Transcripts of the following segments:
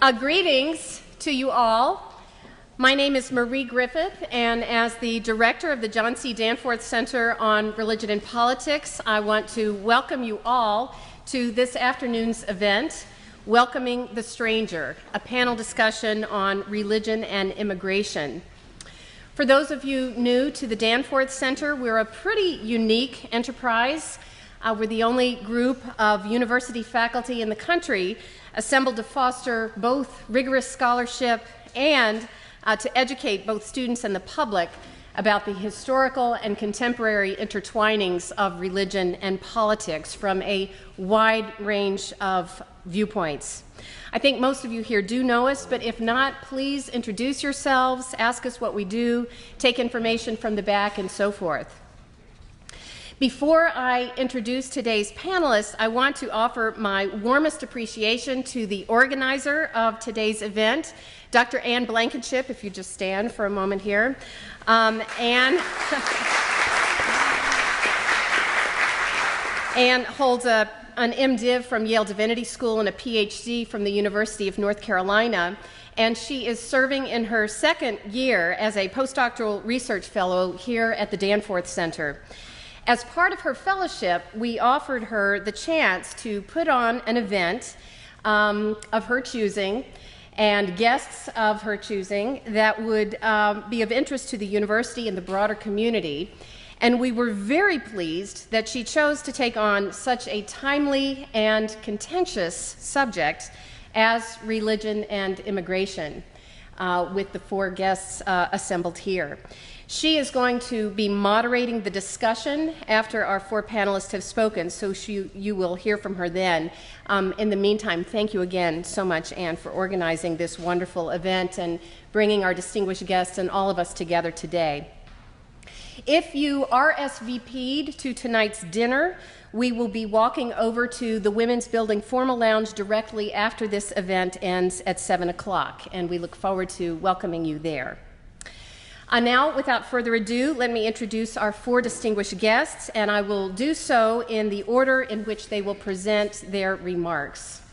Greetings to you all. My name is Marie Griffith, and as the director of the John C. Danforth Center on Religion and Politics, I want to welcome you all to this afternoon's event, Welcoming the Stranger, a panel discussion on religion and immigration. For those of you new to the Danforth Center, we're a pretty unique enterprise. We're the only group of university faculty in the country assembled to foster both rigorous scholarship and to educate both students and the public about the historical and contemporary intertwinings of religion and politics from a wide range of viewpoints. I think most of you here do know us, but if not, please introduce yourselves, ask us what we do, take information from the back, and so forth. Before I introduce today's panelists, I want to offer my warmest appreciation to the organizer of today's event, Dr. Anne Blankenship, if you just stand for a moment here. Anne holds an MDiv from Yale Divinity School and a PhD from the University of North Carolina, and she is serving in her second year as a postdoctoral research fellow here at the Danforth Center. As part of her fellowship, we offered her the chance to put on an event of her choosing and guests of her choosing that would be of interest to the university and the broader community. And we were very pleased that she chose to take on such a timely and contentious subject as religion and immigration with the four guests assembled here. She is going to be moderating the discussion after our four panelists have spoken, so you will hear from her then. In the meantime, thank you again so much, Anne, for organizing this wonderful event and bringing our distinguished guests and all of us together today. If you RSVP'd to tonight's dinner, we will be walking over to the Women's Building Formal Lounge directly after this event ends at 7 o'clock, and we look forward to welcoming you there. Now, without further ado, let me introduce our four distinguished guests, and I will do so in the order in which they will present their remarks.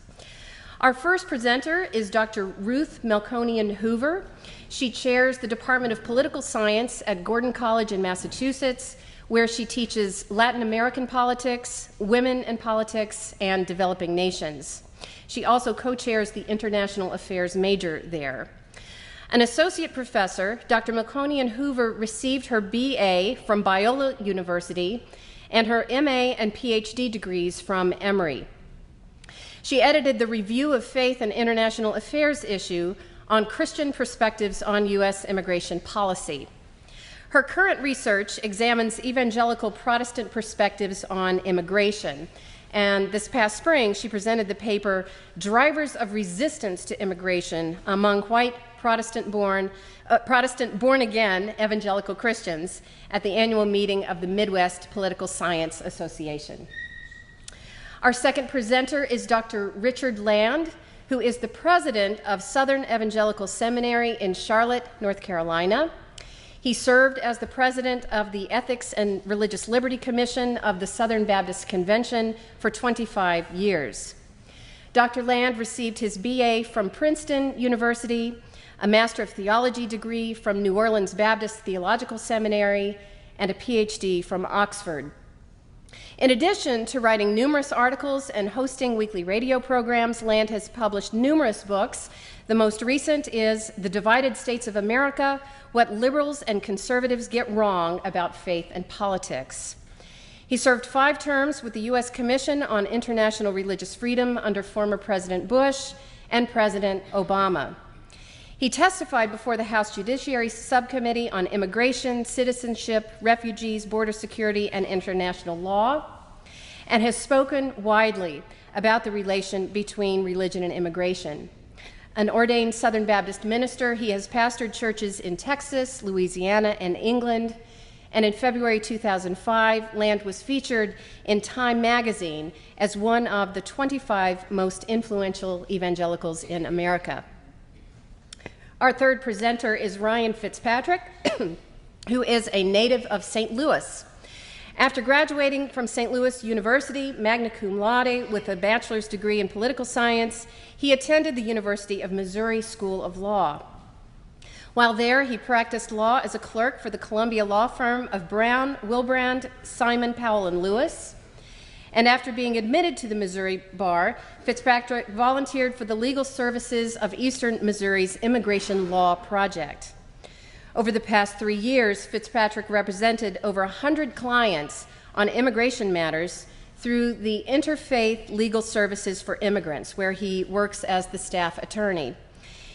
Our first presenter is Dr. Ruth Melkonian Hoover. She chairs the Department of Political Science at Gordon College in Massachusetts, where she teaches Latin American politics, women in politics, and developing nations. She also co-chairs the International Affairs major there. An associate professor, Dr. Melkonian Hoover received her BA from Biola University and her MA and PhD degrees from Emory. She edited the Review of Faith and International Affairs issue on Christian perspectives on U.S. immigration policy. Her current research examines evangelical Protestant perspectives on immigration, and this past spring she presented the paper Drivers of Resistance to Immigration Among White Protestant born-again evangelical Christians at the annual meeting of the Midwest Political Science Association. Our second presenter is Dr. Richard Land, who is the president of Southern Evangelical Seminary in Charlotte, North Carolina. He served as the president of the Ethics and Religious Liberty Commission of the Southern Baptist Convention for 25 years. Dr. Land received his BA from Princeton University, a Master of Theology degree from New Orleans Baptist Theological Seminary, and a PhD from Oxford. In addition to writing numerous articles and hosting weekly radio programs, Land has published numerous books. The most recent is The Divided States of America: What Liberals and Conservatives Get Wrong About Faith and Politics. He served 5 terms with the U.S. Commission on International Religious Freedom under former President Bush and President Obama. He testified before the House Judiciary Subcommittee on Immigration, Citizenship, Refugees, Border Security, and International Law, and has spoken widely about the relation between religion and immigration. An ordained Southern Baptist minister, he has pastored churches in Texas, Louisiana, and England, and in February 2005, Land was featured in Time magazine as one of the 25 most influential evangelicals in America. Our third presenter is Ryan Fitzpatrick, who is a native of St. Louis. After graduating from St. Louis University, magna cum laude, with a bachelor's degree in political science, he attended the University of Missouri School of Law. While there, he practiced law as a clerk for the Columbia law firm of Brown, Wilbrand, Simon, Powell, and Lewis. And after being admitted to the Missouri bar, Fitzpatrick volunteered for the legal services of Eastern Missouri's Immigration Law Project. Over the past 3 years, Fitzpatrick represented over 100 clients on immigration matters through the Interfaith Legal Services for Immigrants, where he works as the staff attorney.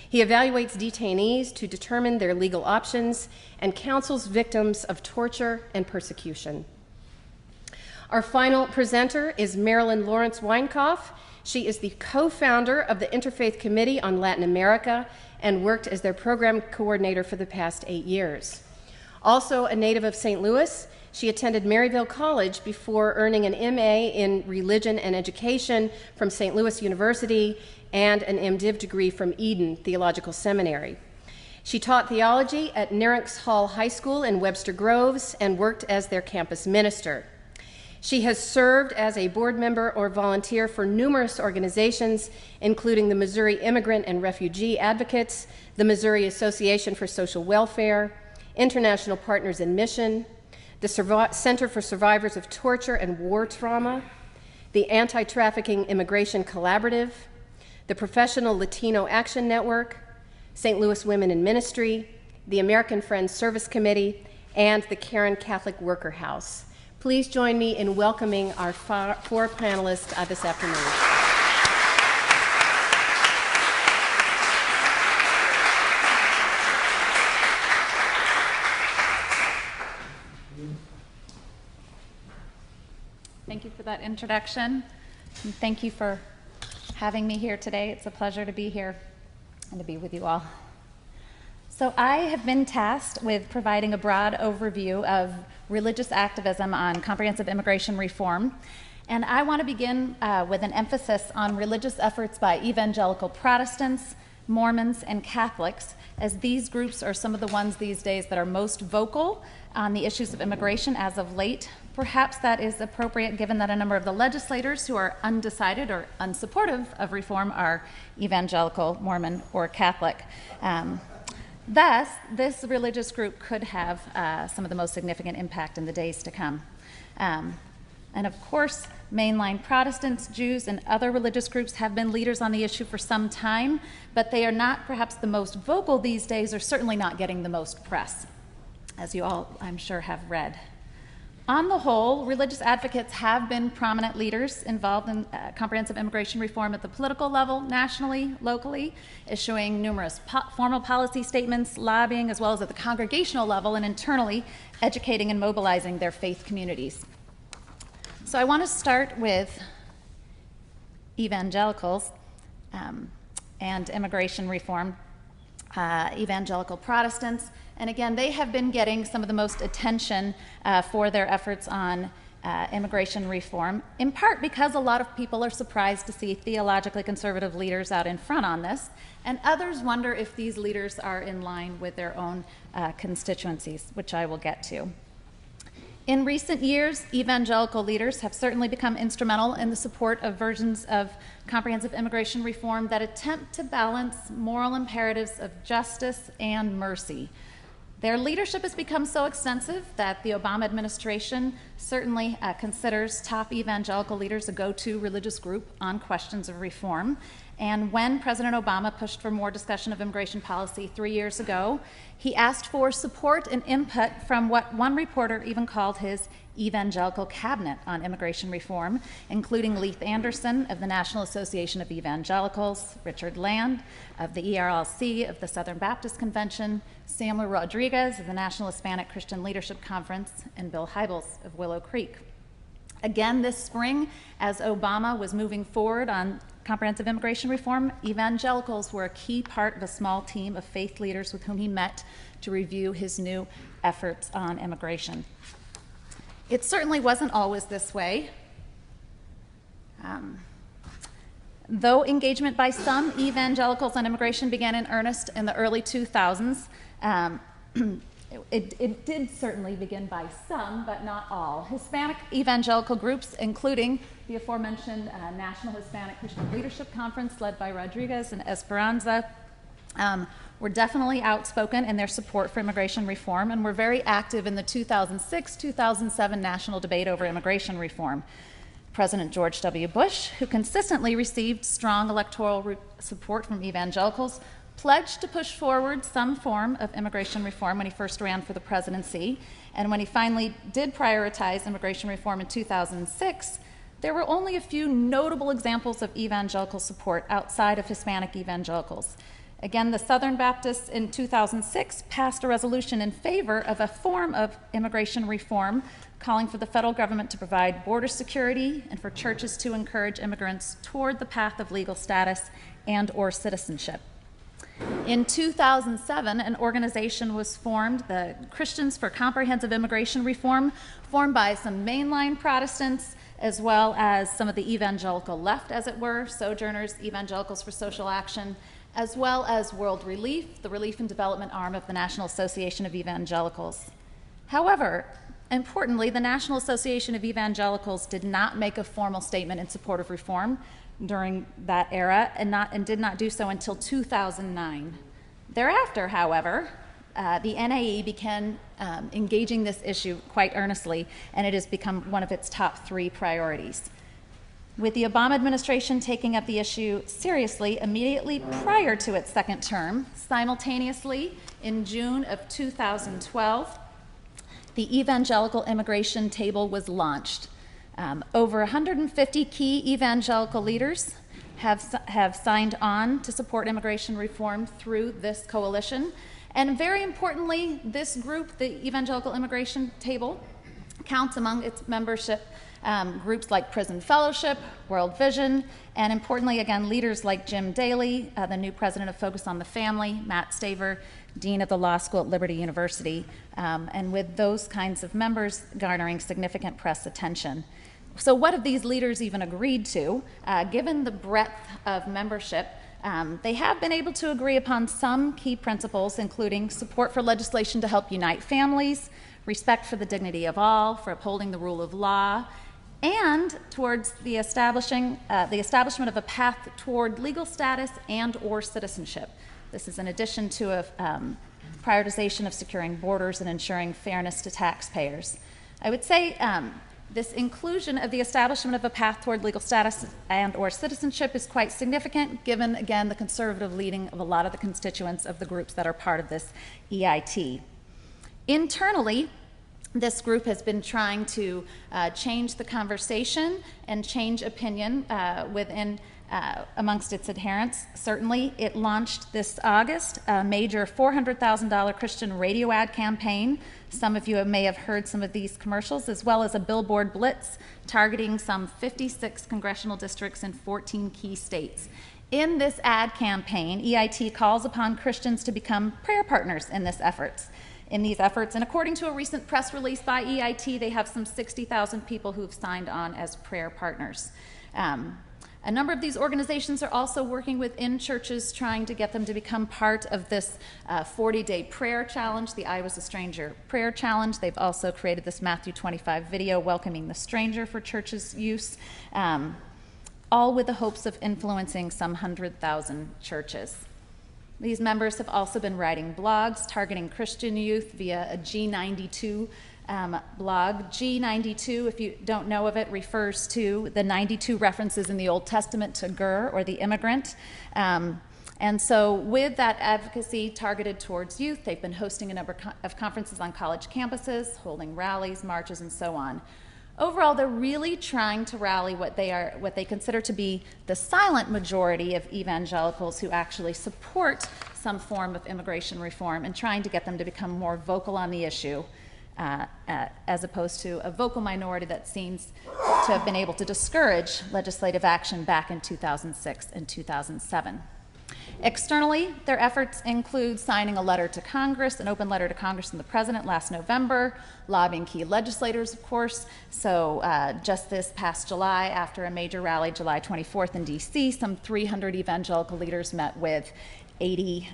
He evaluates detainees to determine their legal options and counsels victims of torture and persecution. Our final presenter is Marilyn Lawrence Weinkauf. She is the co-founder of the Interfaith Committee on Latin America and worked as their program coordinator for the past 8 years. Also a native of St. Louis, she attended Maryville College before earning an MA in Religion and Education from St. Louis University and an MDiv degree from Eden Theological Seminary. She taught theology at Nerinx Hall High School in Webster Groves and worked as their campus minister. She has served as a board member or volunteer for numerous organizations, including the Missouri Immigrant and Refugee Advocates, the Missouri Association for Social Welfare, International Partners in Mission, the Center for Survivors of Torture and War Trauma, the Anti-Trafficking Immigration Collaborative, the Professional Latino Action Network, St. Louis Women in Ministry, the American Friends Service Committee, and the Karen Catholic Worker House. Please join me in welcoming our four panelists this afternoon. Thank you for that introduction, and thank you for having me here today. It's a pleasure to be here and to be with you all. So I have been tasked with providing a broad overview of religious activism on comprehensive immigration reform, and I want to begin with an emphasis on religious efforts by evangelical Protestants, Mormons, and Catholics, as these groups are some of the ones these days that are most vocal on the issues of immigration as of late. Perhaps that is appropriate given that a number of the legislators who are undecided or unsupportive of reform are evangelical, Mormon, or Catholic. Thus, this religious group could have some of the most significant impact in the days to come. And of course, mainline Protestants, Jews, and other religious groups have been leaders on the issue for some time, but they are not perhaps the most vocal these days, or certainly not getting the most press, as you all, I'm sure, have read. On the whole, religious advocates have been prominent leaders involved in comprehensive immigration reform at the political level, nationally, locally, issuing numerous formal policy statements, lobbying, as well as at the congregational level and internally, educating and mobilizing their faith communities. So I want to start with evangelicals and immigration reform, evangelical Protestants. And again, they have been getting some of the most attention for their efforts on immigration reform, in part because a lot of people are surprised to see theologically conservative leaders out in front on this, and others wonder if these leaders are in line with their own constituencies, which I will get to. In recent years, evangelical leaders have certainly become instrumental in the support of versions of comprehensive immigration reform that attempt to balance moral imperatives of justice and mercy. Their leadership has become so extensive that the Obama administration certainly considers top evangelical leaders a go-to religious group on questions of reform. And when President Obama pushed for more discussion of immigration policy 3 years ago, he asked for support and input from what one reporter even called his evangelical cabinet on immigration reform, including Leith Anderson of the National Association of Evangelicals, Richard Land of the ERLC of the Southern Baptist Convention, Samuel Rodriguez of the National Hispanic Christian Leadership Conference, and Bill Hybels of Willow Creek. Again this spring, as Obama was moving forward on comprehensive immigration reform, evangelicals were a key part of a small team of faith leaders with whom he met to review his new efforts on immigration. It certainly wasn't always this way. Though engagement by some evangelicals on immigration began in earnest in the early 2000s, it did certainly begin by some, but not all, Hispanic evangelical groups, including the aforementioned National Hispanic Christian Leadership Conference led by Rodriguez and Esperanza, were definitely outspoken in their support for immigration reform and were very active in the 2006-2007 national debate over immigration reform. President George W. Bush, who consistently received strong electoral support from evangelicals, pledged to push forward some form of immigration reform when he first ran for the presidency. And when he finally did prioritize immigration reform in 2006, there were only a few notable examples of evangelical support outside of Hispanic evangelicals. Again, the Southern Baptists in 2006 passed a resolution in favor of a form of immigration reform, calling for the federal government to provide border security and for churches to encourage immigrants toward the path of legal status and/or citizenship. In 2007, an organization was formed, the Christians for Comprehensive Immigration Reform, formed by some mainline Protestants as well as some of the evangelical left, as it were, Sojourners, Evangelicals for Social Action, as well as World Relief, the relief and development arm of the National Association of Evangelicals. However, importantly, the National Association of Evangelicals did not make a formal statement in support of reform during that era and did not do so until 2009. Thereafter, however, the NAE began engaging this issue quite earnestly, and it has become one of its top 3 priorities. With the Obama administration taking up the issue seriously immediately prior to its second term, simultaneously in June of 2012, the Evangelical Immigration Table was launched. Over 150 key evangelical leaders have signed on to support immigration reform through this coalition. And very importantly, this group, the Evangelical Immigration Table, counts among its membership groups like Prison Fellowship, World Vision, and importantly, again, leaders like Jim Daly, the new president of Focus on the Family, Matt Staver, dean of the law school at Liberty University, and with those kinds of members garnering significant press attention. So what have these leaders even agreed to? Given the breadth of membership, they have been able to agree upon some key principles, including support for legislation to help unite families, respect for the dignity of all, for upholding the rule of law, and towards the establishment of a path toward legal status and/or citizenship. This is in addition to a prioritization of securing borders and ensuring fairness to taxpayers. I would say this inclusion of the establishment of a path toward legal status and/or citizenship is quite significant, given, again, the conservative leaning of a lot of the constituents of the groups that are part of this EIT. Internally, this group has been trying to change the conversation and change opinion amongst its adherents. Certainly, it launched this August a major $400,000 Christian radio ad campaign. Some of you may have heard some of these commercials, as well as a billboard blitz targeting some 56 congressional districts in 14 key states. In this ad campaign, EIT calls upon Christians to become prayer partners in these efforts. And according to a recent press release by EIT, they have some 60,000 people who've signed on as prayer partners. A number of these organizations are also working within churches, trying to get them to become part of this 40-day prayer challenge, the I Was a Stranger prayer challenge. They've also created this Matthew 25 video welcoming the stranger for churches' use, all with the hopes of influencing some 100,000 churches. These members have also been writing blogs targeting Christian youth via a G92 blog. G92, if you don't know of it, refers to the 92 references in the Old Testament to Gur, or the immigrant. And so with that advocacy targeted towards youth, they've been hosting a number of conferences on college campuses, holding rallies, marches, and so on. Overall, they're really trying to rally what they consider to be the silent majority of evangelicals who actually support some form of immigration reform, and trying to get them to become more vocal on the issue, as opposed to a vocal minority that seems to have been able to discourage legislative action back in 2006 and 2007. Externally, their efforts include signing a letter to Congress, an open letter to Congress and the President last November, lobbying key legislators, of course. So just this past July, after a major rally, July 24th in D.C., some 300 evangelical leaders met with 80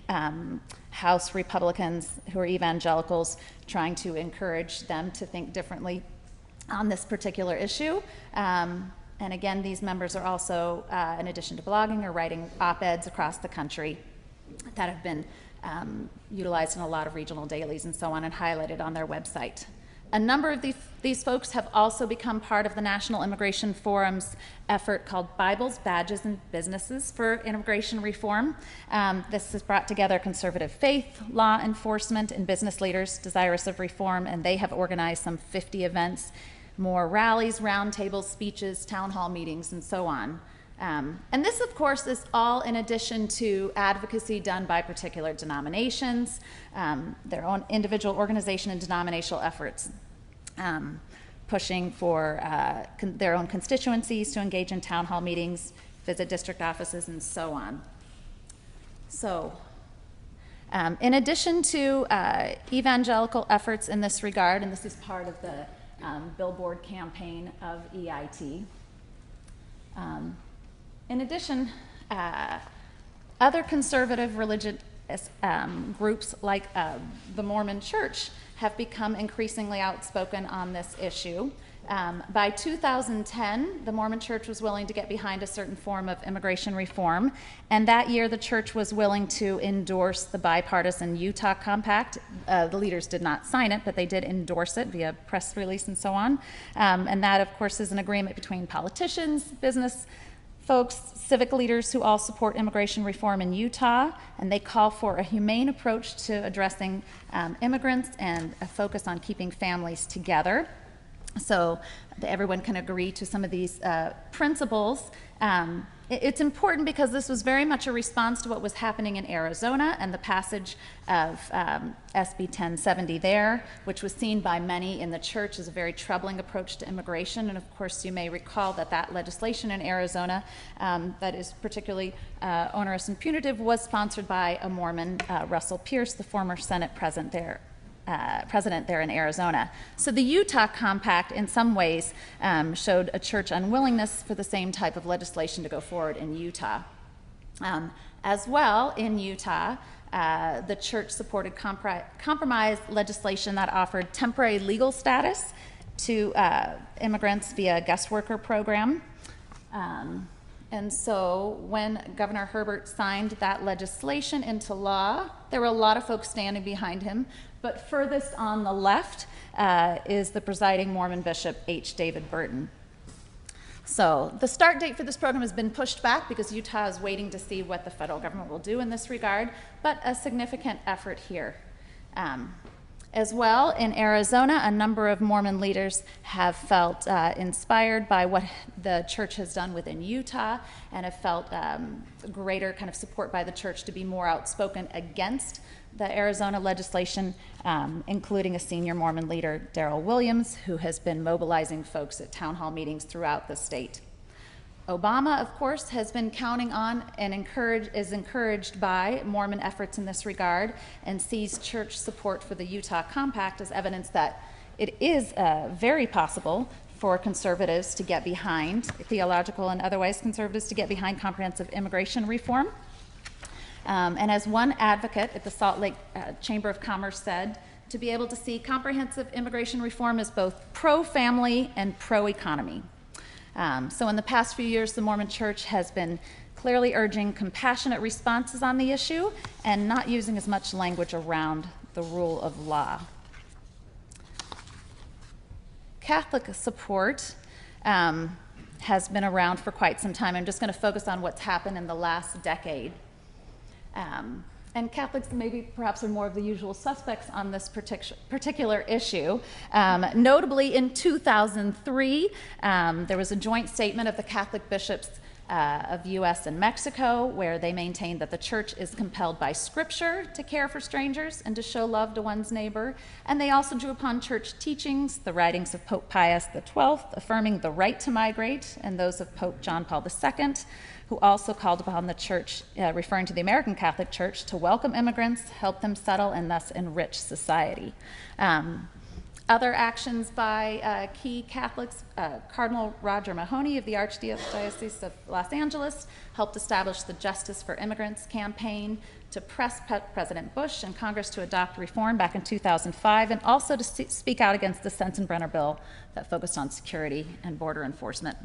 House Republicans who are evangelicals, trying to encourage them to think differently on this particular issue. And again, these members are also, in addition to blogging, are writing op-eds across the country that have been utilized in a lot of regional dailies and so on, and highlighted on their website. A number of these folks have also become part of the National Immigration Forum's effort called Bibles, Badges, and Businesses for Immigration Reform. This has brought together conservative faith, law enforcement, and business leaders desirous of reform, and they have organized some 50 events, more rallies, roundtables, speeches, town hall meetings, and so on. And this, of course, is all in addition to advocacy done by particular denominations, their own individual organization and denominational efforts, pushing for their own constituencies to engage in town hall meetings, visit district offices, and so on. So, in addition to evangelical efforts in this regard, and this is part of the billboard campaign of EIT, in addition, other conservative religious groups like the Mormon Church have become increasingly outspoken on this issue. By 2010, the Mormon Church was willing to get behind a certain form of immigration reform, and that year the church was willing to endorse the bipartisan Utah Compact. The leaders did not sign it, but they did endorse it via press release and so on. And that, of course, is an agreement between politicians, business folks, civic leaders who all support immigration reform in Utah, and they call for a humane approach to addressing immigrants and a focus on keeping families together. So that everyone can agree to some of these principles. It's important because this was very much a response to what was happening in Arizona and the passage of SB 1070 there, which was seen by many in the church as a very troubling approach to immigration. And of course, you may recall that that legislation in Arizona that is particularly onerous and punitive was sponsored by a Mormon, Russell Pierce, the former Senate president there in Arizona. So the Utah Compact in some ways showed a church unwillingness for the same type of legislation to go forward in Utah. As well, in Utah, the church supported compromise legislation that offered temporary legal status to immigrants via a guest worker program. And so when Governor Herbert signed that legislation into law, there were a lot of folks standing behind him. But furthest on the left is the presiding Mormon Bishop H. David Burton. So the start date for this program has been pushed back because Utah is waiting to see what the federal government will do in this regard, but a significant effort here. As well, in Arizona, a number of Mormon leaders have felt inspired by what the church has done within Utah and have felt greater kind of support by the church to be more outspoken against the Arizona legislation, including a senior Mormon leader, Darrell Williams, who has been mobilizing folks at town hall meetings throughout the state. Obama, of course, has been counting on and is encouraged by Mormon efforts in this regard and sees church support for the Utah Compact as evidence that it is very possible for conservatives to get behind, theological and otherwise conservatives to get behind comprehensive immigration reform. And as one advocate at the Salt Lake Chamber of Commerce said, to be able to see comprehensive immigration reform as both pro-family and pro-economy. So in the past few years, the Mormon Church has been clearly urging compassionate responses on the issue and not using as much language around the rule of law. Catholic support has been around for quite some time. I'm just going to focus on what's happened in the last decade. And Catholics maybe perhaps are more of the usual suspects on this particular issue. Notably, in 2003, there was a joint statement of the Catholic bishops of U.S. and Mexico where they maintained that the church is compelled by Scripture to care for strangers and to show love to one's neighbor. And they also drew upon church teachings, the writings of Pope Pius XII, affirming the right to migrate, and those of Pope John Paul II, who also called upon the church, referring to the American Catholic Church, to welcome immigrants, help them settle, and thus enrich society. Other actions by key Catholics, Cardinal Roger Mahony of the Archdiocese of Los Angeles helped establish the Justice for Immigrants campaign. to press President Bush and Congress to adopt reform back in 2005, and also to speak out against the Sensenbrenner bill that focused on security and border enforcement.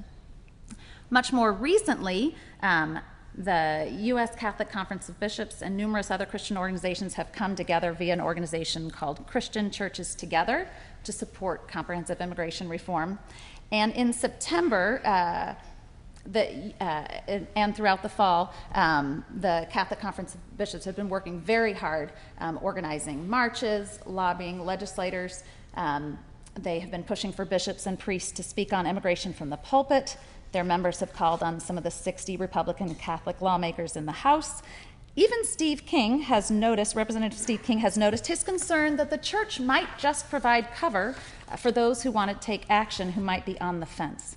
Much more recently, the U.S. Catholic Conference of Bishops and numerous other Christian organizations have come together via an organization called Christian Churches Together to support comprehensive immigration reform. And in September, and throughout the fall, the Catholic Conference of Bishops have been working very hard organizing marches, lobbying legislators. They have been pushing for bishops and priests to speak on immigration from the pulpit. Their members have called on some of the 60 Republican Catholic lawmakers in the House. Even Steve King has noticed, Representative Steve King has noticed his concern that the church might just provide cover for those who want to take action who might be on the fence.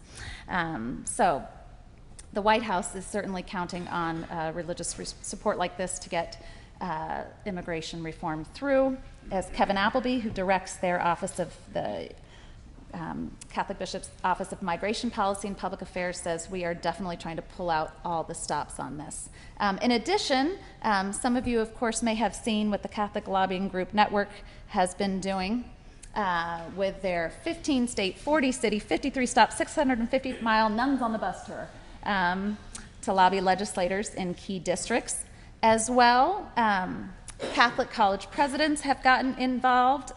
So the White House is certainly counting on religious support like this to get immigration reform through. As Kevin Appleby, who directs their office of the Catholic Bishop's Office of Migration Policy and Public Affairs, says, we are definitely trying to pull out all the stops on this. In addition, some of you, of course, may have seen what the Catholic Lobbying Group Network has been doing with their 15-state, 40-city, 53-stop, 650-mile Nuns on the Bus tour to lobby legislators in key districts. As well, Catholic college presidents have gotten involved.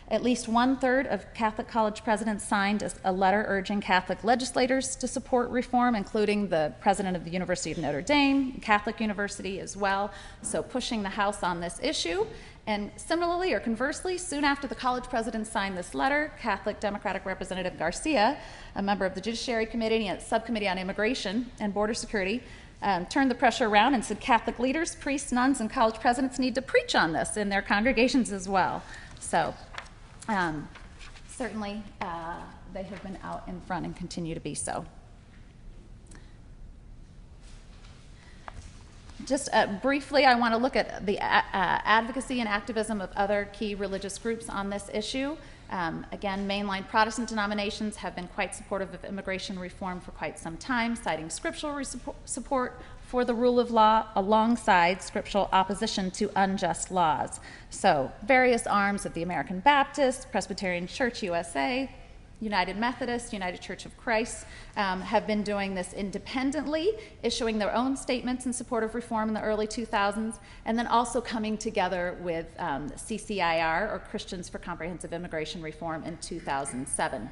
At least 1/3 of Catholic college presidents signed a letter urging Catholic legislators to support reform, including the president of the University of Notre Dame, Catholic University as well, so pushing the House on this issue. And similarly, or conversely, soon after the college presidents signed this letter, Catholic Democratic Representative Garcia, a member of the Judiciary Committee and Subcommittee on Immigration and Border Security, turned the pressure around and said Catholic leaders, priests, nuns, and college presidents need to preach on this in their congregations as well. So certainly they have been out in front and continue to be so. Just briefly, I want to look at the advocacy and activism of other key religious groups on this issue. Again, mainline Protestant denominations have been quite supportive of immigration reform for quite some time, citing scriptural support for the rule of law alongside scriptural opposition to unjust laws. So various arms of the American Baptist, Presbyterian Church USA, United Methodist, United Church of Christ have been doing this independently, issuing their own statements in support of reform in the early 2000s, and then also coming together with CCIR, or Christians for Comprehensive Immigration Reform, in 2007.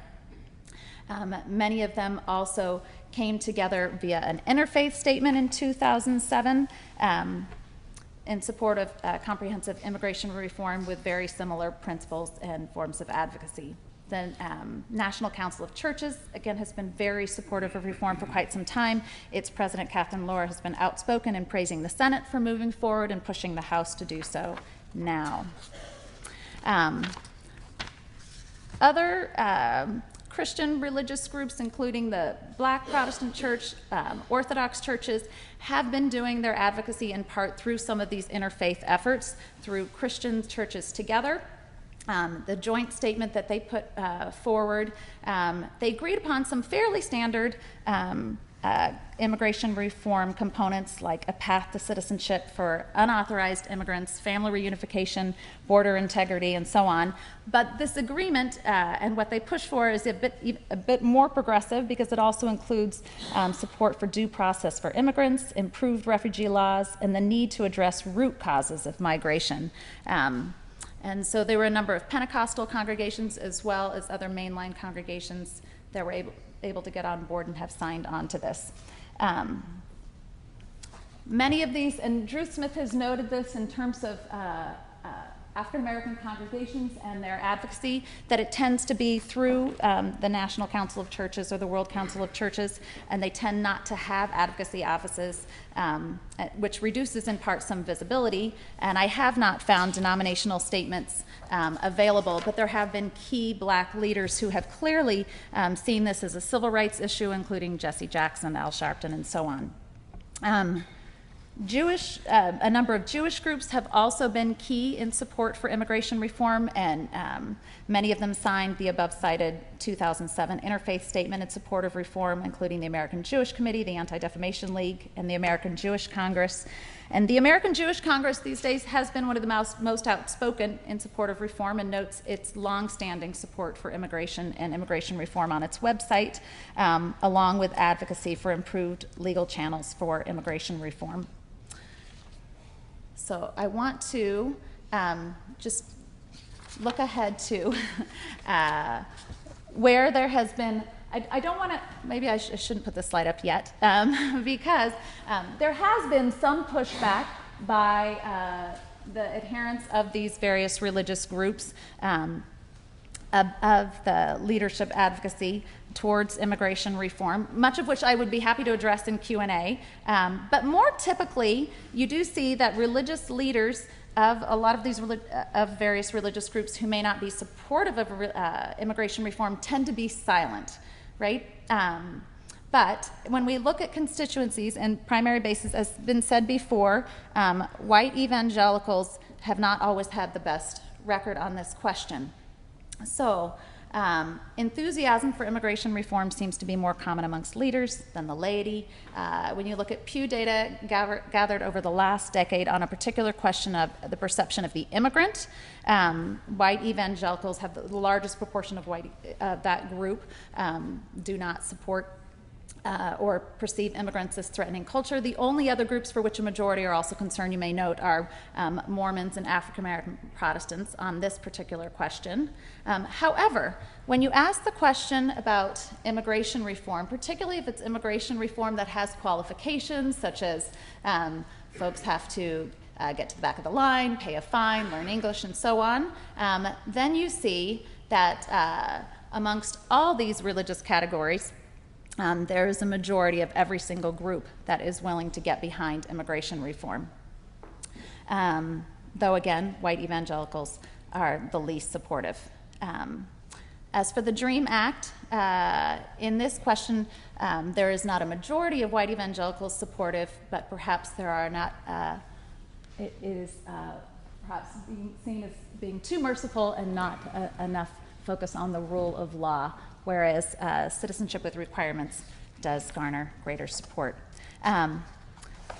Many of them also came together via an interfaith statement in 2007 in support of comprehensive immigration reform with very similar principles and forms of advocacy. The National Council of Churches, again, has been very supportive of reform for quite some time. Its president, Catherine Lohr, has been outspoken in praising the Senate for moving forward and pushing the House to do so now. Other Christian religious groups, including the Black Protestant Church, Orthodox churches, have been doing their advocacy in part through some of these interfaith efforts, through Christian Churches Together. The joint statement that they put forward, they agreed upon some fairly standard immigration reform components, like a path to citizenship for unauthorized immigrants, family reunification, border integrity, and so on. But this agreement and what they push for is a bit more progressive, because it also includes support for due process for immigrants, improved refugee laws, and the need to address root causes of migration. And so there were a number of Pentecostal congregations as well as other mainline congregations that were able to get on board and have signed on to this. Many of these, and Drew Smith has noted this in terms of African-American congregations and their advocacy, that it tends to be through the National Council of Churches or the World Council of Churches, and they tend not to have advocacy offices, which reduces in part some visibility. And I have not found denominational statements available, but there have been key Black leaders who have clearly seen this as a civil rights issue, including Jesse Jackson, Al Sharpton, and so on. A number of Jewish groups have also been key in support for immigration reform, and many of them signed the above-cited 2007 Interfaith Statement in support of reform, including the American Jewish Committee, the Anti-Defamation League, and the American Jewish Congress. And the American Jewish Congress these days has been one of the most outspoken in support of reform and notes its longstanding support for immigration and immigration reform on its website, along with advocacy for improved legal channels for immigration reform. So I want to just look ahead to where there has been, I don't want to, maybe I shouldn't put this slide up yet, because there has been some pushback by the adherents of these various religious groups of the leadership advocacy towards immigration reform, much of which I would be happy to address in Q&A. But more typically, you do see that religious leaders of a lot of these of various religious groups who may not be supportive of immigration reform tend to be silent, right? But when we look at constituencies and primary bases, as been said before, white evangelicals have not always had the best record on this question. So enthusiasm for immigration reform seems to be more common amongst leaders than the laity. When you look at Pew data gathered over the last decade on a particular question of the perception of the immigrant, white evangelicals have the largest proportion of that group do not support or perceive immigrants as threatening culture. The only other groups for which a majority are also concerned, you may note, are Mormons and African American Protestants on this particular question. However, when you ask the question about immigration reform, particularly if it's immigration reform that has qualifications, such as folks have to get to the back of the line, pay a fine, learn English, and so on, then you see that amongst all these religious categories, there is a majority of every single group that is willing to get behind immigration reform. Though again, white evangelicals are the least supportive. As for the DREAM Act, in this question, there is not a majority of white evangelicals supportive, but perhaps there are not, it is perhaps being seen as being too merciful and not enough focus on the rule of law, whereas citizenship with requirements does garner greater support.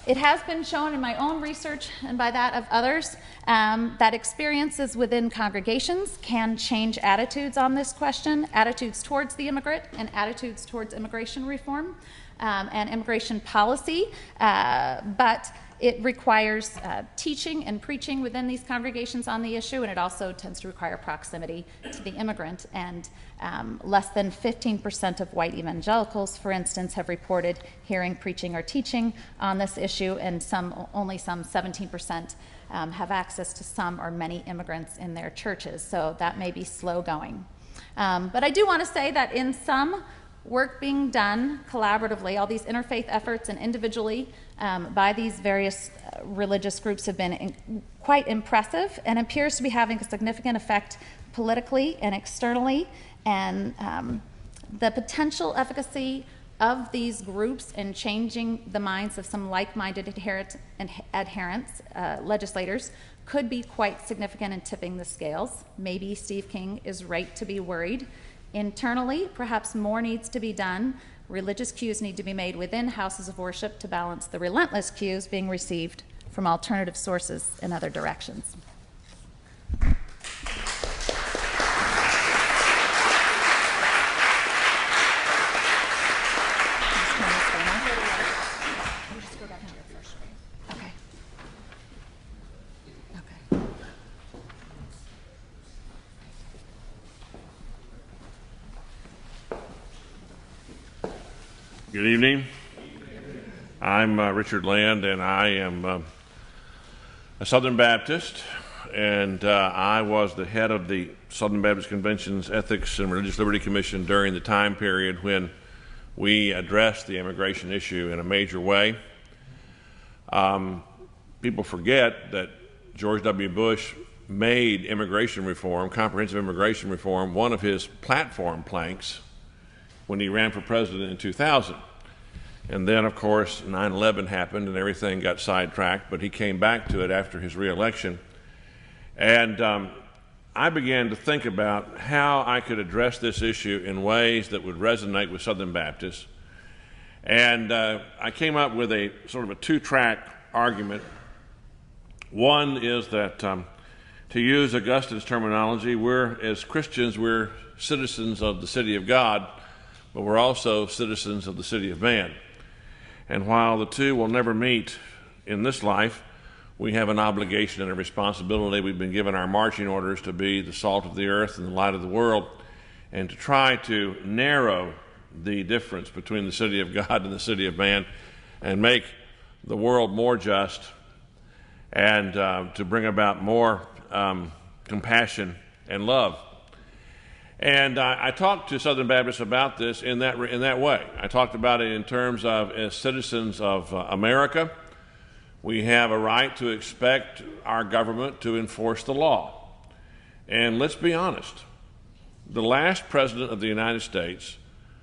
It has been shown in my own research and by that of others that experiences within congregations can change attitudes on this question, attitudes towards the immigrant and attitudes towards immigration reform and immigration policy, but it requires teaching and preaching within these congregations on the issue, and it also tends to require proximity to the immigrant. And less than 15% of white evangelicals, for instance, have reported hearing, preaching, or teaching on this issue, and only some 17% have access to some or many immigrants in their churches. So that may be slow going. But I do want to say that in some work being done collaboratively, all these interfaith efforts and individually by these various religious groups have been quite impressive and appears to be having a significant effect politically and externally. And the potential efficacy of these groups in changing the minds of some like-minded adherents, legislators, could be quite significant in tipping the scales. Maybe Steve King is right to be worried. Internally, perhaps more needs to be done. Religious cues need to be made within houses of worship to balance the relentless cues being received from alternative sources in other directions. Good evening. I'm Richard Land, and I am a Southern Baptist, and I was the head of the Southern Baptist Convention's Ethics and Religious Liberty Commission during the time period when we addressed the immigration issue in a major way. People forget that George W. Bush made immigration reform, comprehensive immigration reform, one of his platform planks when he ran for president in 2000. And then, of course, 9/11 happened and everything got sidetracked, but he came back to it after his reelection. And I began to think about how I could address this issue in ways that would resonate with Southern Baptists. And I came up with a sort of a two-track argument One is that, to use Augustine's terminology, as Christians, we're citizens of the city of God, but we're also citizens of the city of man. And while the two will never meet in this life, we have an obligation and a responsibility. We've been given our marching orders to be the salt of the earth and the light of the world, and to try to narrow the difference between the city of God and the city of man and make the world more just, and to bring about more compassion and love. And I talked to Southern Baptists about this in that way. I talked about it in terms of, as citizens of America, we have a right to expect our government to enforce the law. And let's be honest, the last president of the United States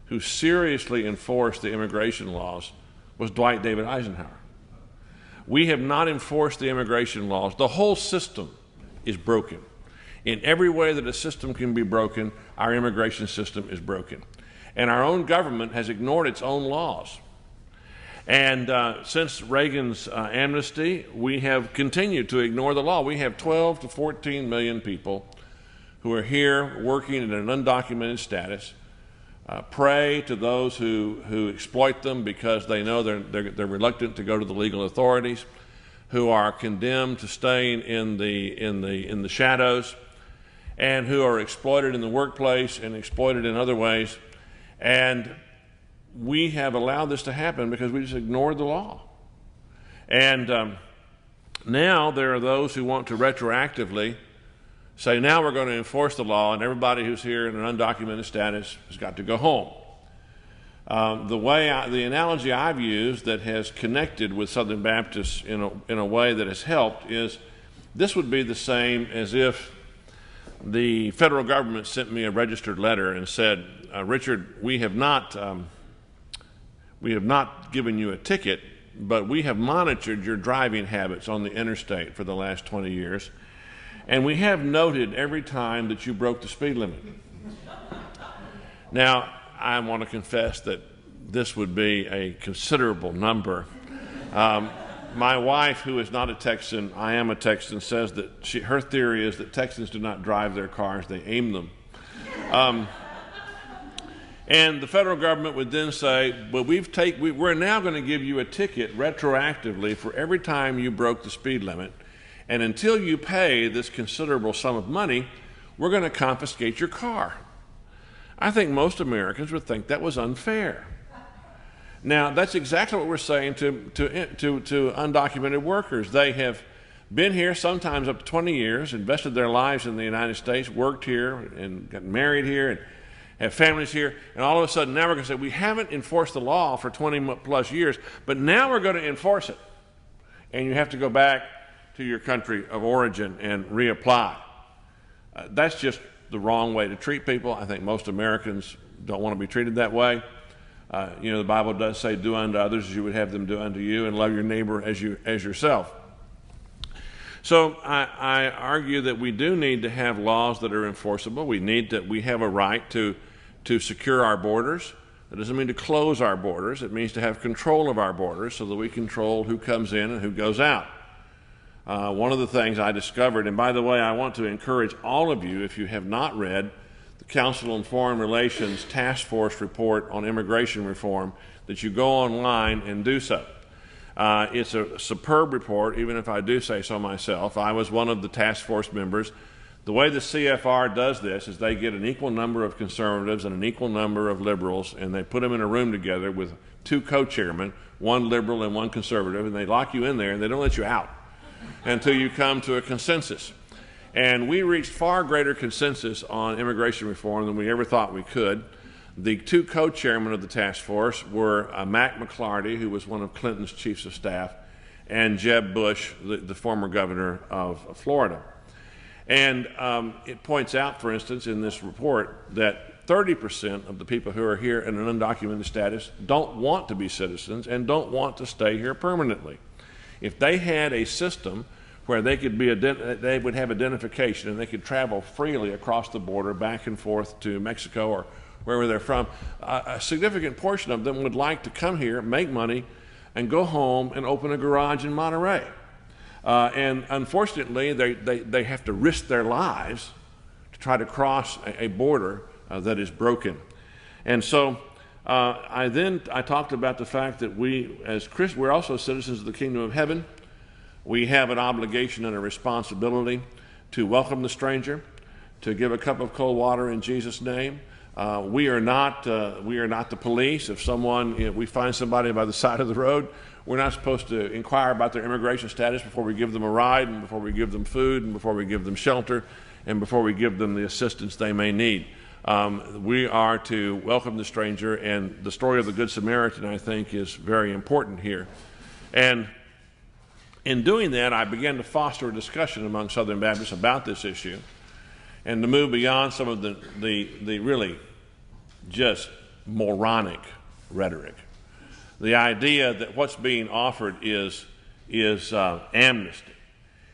who seriously enforced the immigration laws was Dwight David Eisenhower. We have not enforced the immigration laws. The whole system is broken. In every way that a system can be broken, our immigration system is broken. And our own government has ignored its own laws. And since Reagan's amnesty, we have continued to ignore the law. We have 12 to 14 million people who are here working in an undocumented status, prey to those who exploit them because they know they're reluctant to go to the legal authorities, who are condemned to staying in the shadows, and who are exploited in the workplace and exploited in other ways. And we have allowed this to happen because we just ignored the law. And now there are those who want to retroactively say, now we're going to enforce the law, and everybody who's here in an undocumented status has got to go home. The analogy I've used that has connected with Southern Baptists in a way that has helped is, this would be the same as if the federal government sent me a registered letter and said, Richard, we have not given you a ticket, but we have monitored your driving habits on the interstate for the last 20 years, and we have noted every time that you broke the speed limit. Now, I want to confess that this would be a considerable number. My wife, who is not a Texan, I am a Texan, says that her theory is that Texans do not drive their cars, they aim them. And the federal government would then say, well, we're now going to give you a ticket retroactively for every time you broke the speed limit, and until you pay this considerable sum of money, we're going to confiscate your car. I think most Americans would think that was unfair. Now, that's exactly what we're saying to undocumented workers. They have been here sometimes up to 20 years, invested their lives in the United States, worked here and got married here and have families here, and all of a sudden now we're going to say, we haven't enforced the law for 20 plus years, but now we're going to enforce it. And you have to go back to your country of origin and reapply. That's just the wrong way to treat people. I think most Americans don't want to be treated that way. The Bible does say, do unto others as you would have them do unto you, and love your neighbor as yourself. So I argue that we do need to have laws that are enforceable. We have a right to secure our borders. That doesn't mean to close our borders. It means to have control of our borders so that we control who comes in and who goes out. One of the things I discovered, and by the way, I want to encourage all of you, if you have not read the Council on Foreign Relations Task Force report on immigration reform, that you go online and do so. It's a superb report, even if I do say so myself. I was one of the task force members. The way the CFR does this is they get an equal number of conservatives and an equal number of liberals, and they put them in a room together with two co-chairmen, one liberal and one conservative, and they lock you in there and they don't let you out until you come to a consensus. And we reached far greater consensus on immigration reform than we ever thought we could. The two co-chairmen of the task force were Mac McLarty, who was one of Clinton's chiefs of staff, and Jeb Bush, the former governor of Florida. And it points out, for instance, in this report that 30% of the people who are here in an undocumented status don't want to be citizens and don't want to stay here permanently. If they had a system where they would have identification and they could travel freely across the border back and forth to Mexico or wherever they're from, a significant portion of them would like to come here, make money, and go home and open a garage in Monterey. And unfortunately, they have to risk their lives to try to cross a border that is broken. And so I talked about the fact that we, as Christians, we're also citizens of the kingdom of heaven. We have an obligation and a responsibility to welcome the stranger, to give a cup of cold water in Jesus' name. We are not the police. If we find somebody by the side of the road, we're not supposed to inquire about their immigration status before we give them a ride, and before we give them food, and before we give them shelter, and before we give them the assistance they may need. We are to welcome the stranger, and the story of the Good Samaritan, I think, is very important here. And in doing that, I began to foster a discussion among Southern Baptists about this issue, and to move beyond some of the really just moronic rhetoric. The idea that what's being offered is amnesty.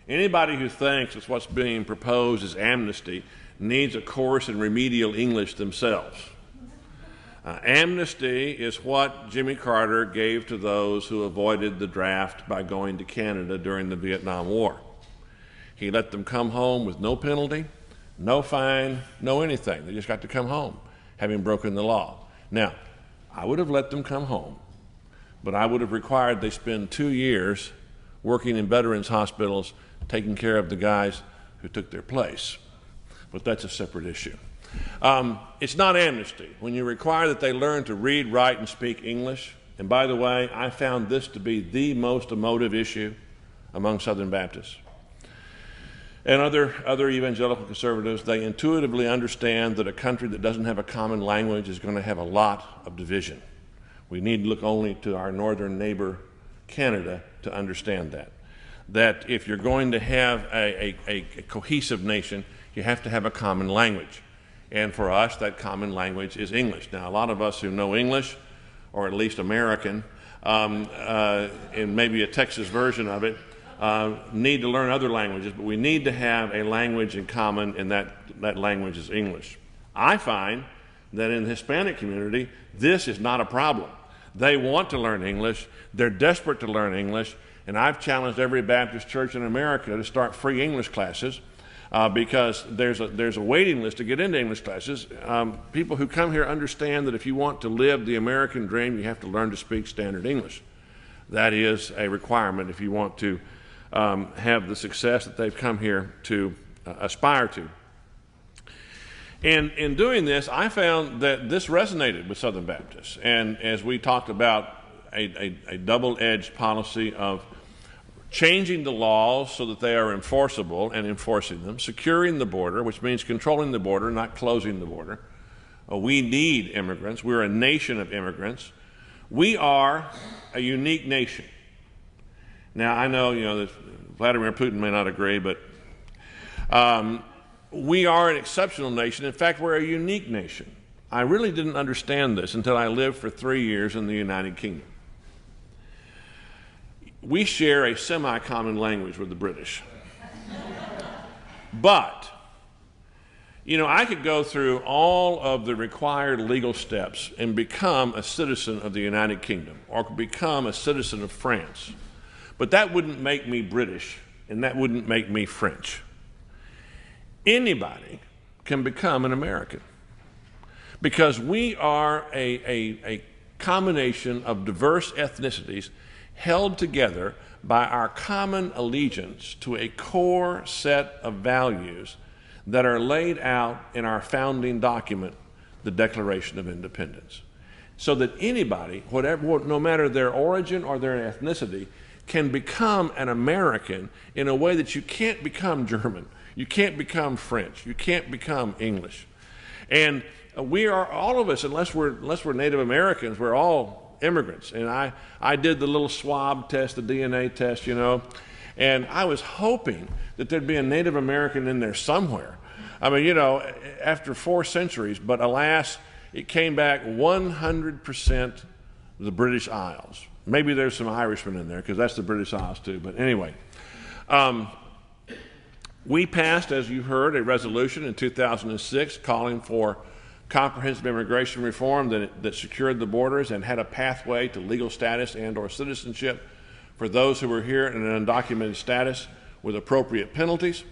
Anybody who thinks that what's being proposed is amnesty needs a course in remedial English themselves. Amnesty is what Jimmy Carter gave to those who avoided the draft by going to Canada during the Vietnam War. He let them come home with no penalty, no fine, no anything. They just got to come home, having broken the law. Now, I would have let them come home, but I would have required they spend 2 years working in veterans hospitals, taking care of the guys who took their place. But that's a separate issue. It's not amnesty. When you require that they learn to read, write, and speak English, and by the way, I found this to be the most emotive issue among Southern Baptists and other evangelical conservatives. They intuitively understand that a country that doesn't have a common language is going to have a lot of division. We need to look only to our northern neighbor, Canada, to understand that. That if you're going to have a cohesive nation, you have to have a common language. And for us, that common language is English. Now, a lot of us who know English, or at least American, and maybe a Texas version of it, need to learn other languages, but we need to have a language in common, and that language is English. I find that in the Hispanic community, this is not a problem. They want to learn English. They're desperate to learn English, and I've challenged every Baptist church in America to start free English classes. Because there's a waiting list to get into English classes. People who come here understand that if you want to live the American dream, you have to learn to speak standard English. That is a requirement if you want to have the success that they've come here to aspire to. And in doing this, I found that this resonated with Southern Baptists. And as we talked about a double-edged policy of changing the laws so that they are enforceable and enforcing them, securing the border, which means controlling the border, not closing the border. We need immigrants. We're a nation of immigrants. We are a unique nation. Now, I know, that Vladimir Putin may not agree, but we are an exceptional nation. In fact, we're a unique nation. I really didn't understand this until I lived for 3 years in the United Kingdom. We share a semi-common language with the British. But, I could go through all of the required legal steps and become a citizen of the United Kingdom or become a citizen of France. But that wouldn't make me British, and that wouldn't make me French. Anybody can become an American because we are a combination of diverse ethnicities held together by our common allegiance to a core set of values that are laid out in our founding document, the Declaration of Independence. So that anybody, no matter their origin or their ethnicity, can become an American in a way that you can't become German, you can't become French, you can't become English. And we are, all of us, unless we're Native Americans, we're all immigrants. And I did the little swab test, the DNA test, and I was hoping that there'd be a Native American in there somewhere. I mean, after 4 centuries, but alas, it came back 100% the British Isles. Maybe there's some Irishmen in there, because that's the British Isles too, but anyway. We passed, as you heard, a resolution in 2006 calling for comprehensive immigration reform that secured the borders and had a pathway to legal status and or citizenship for those who were here in an undocumented status with appropriate penalties.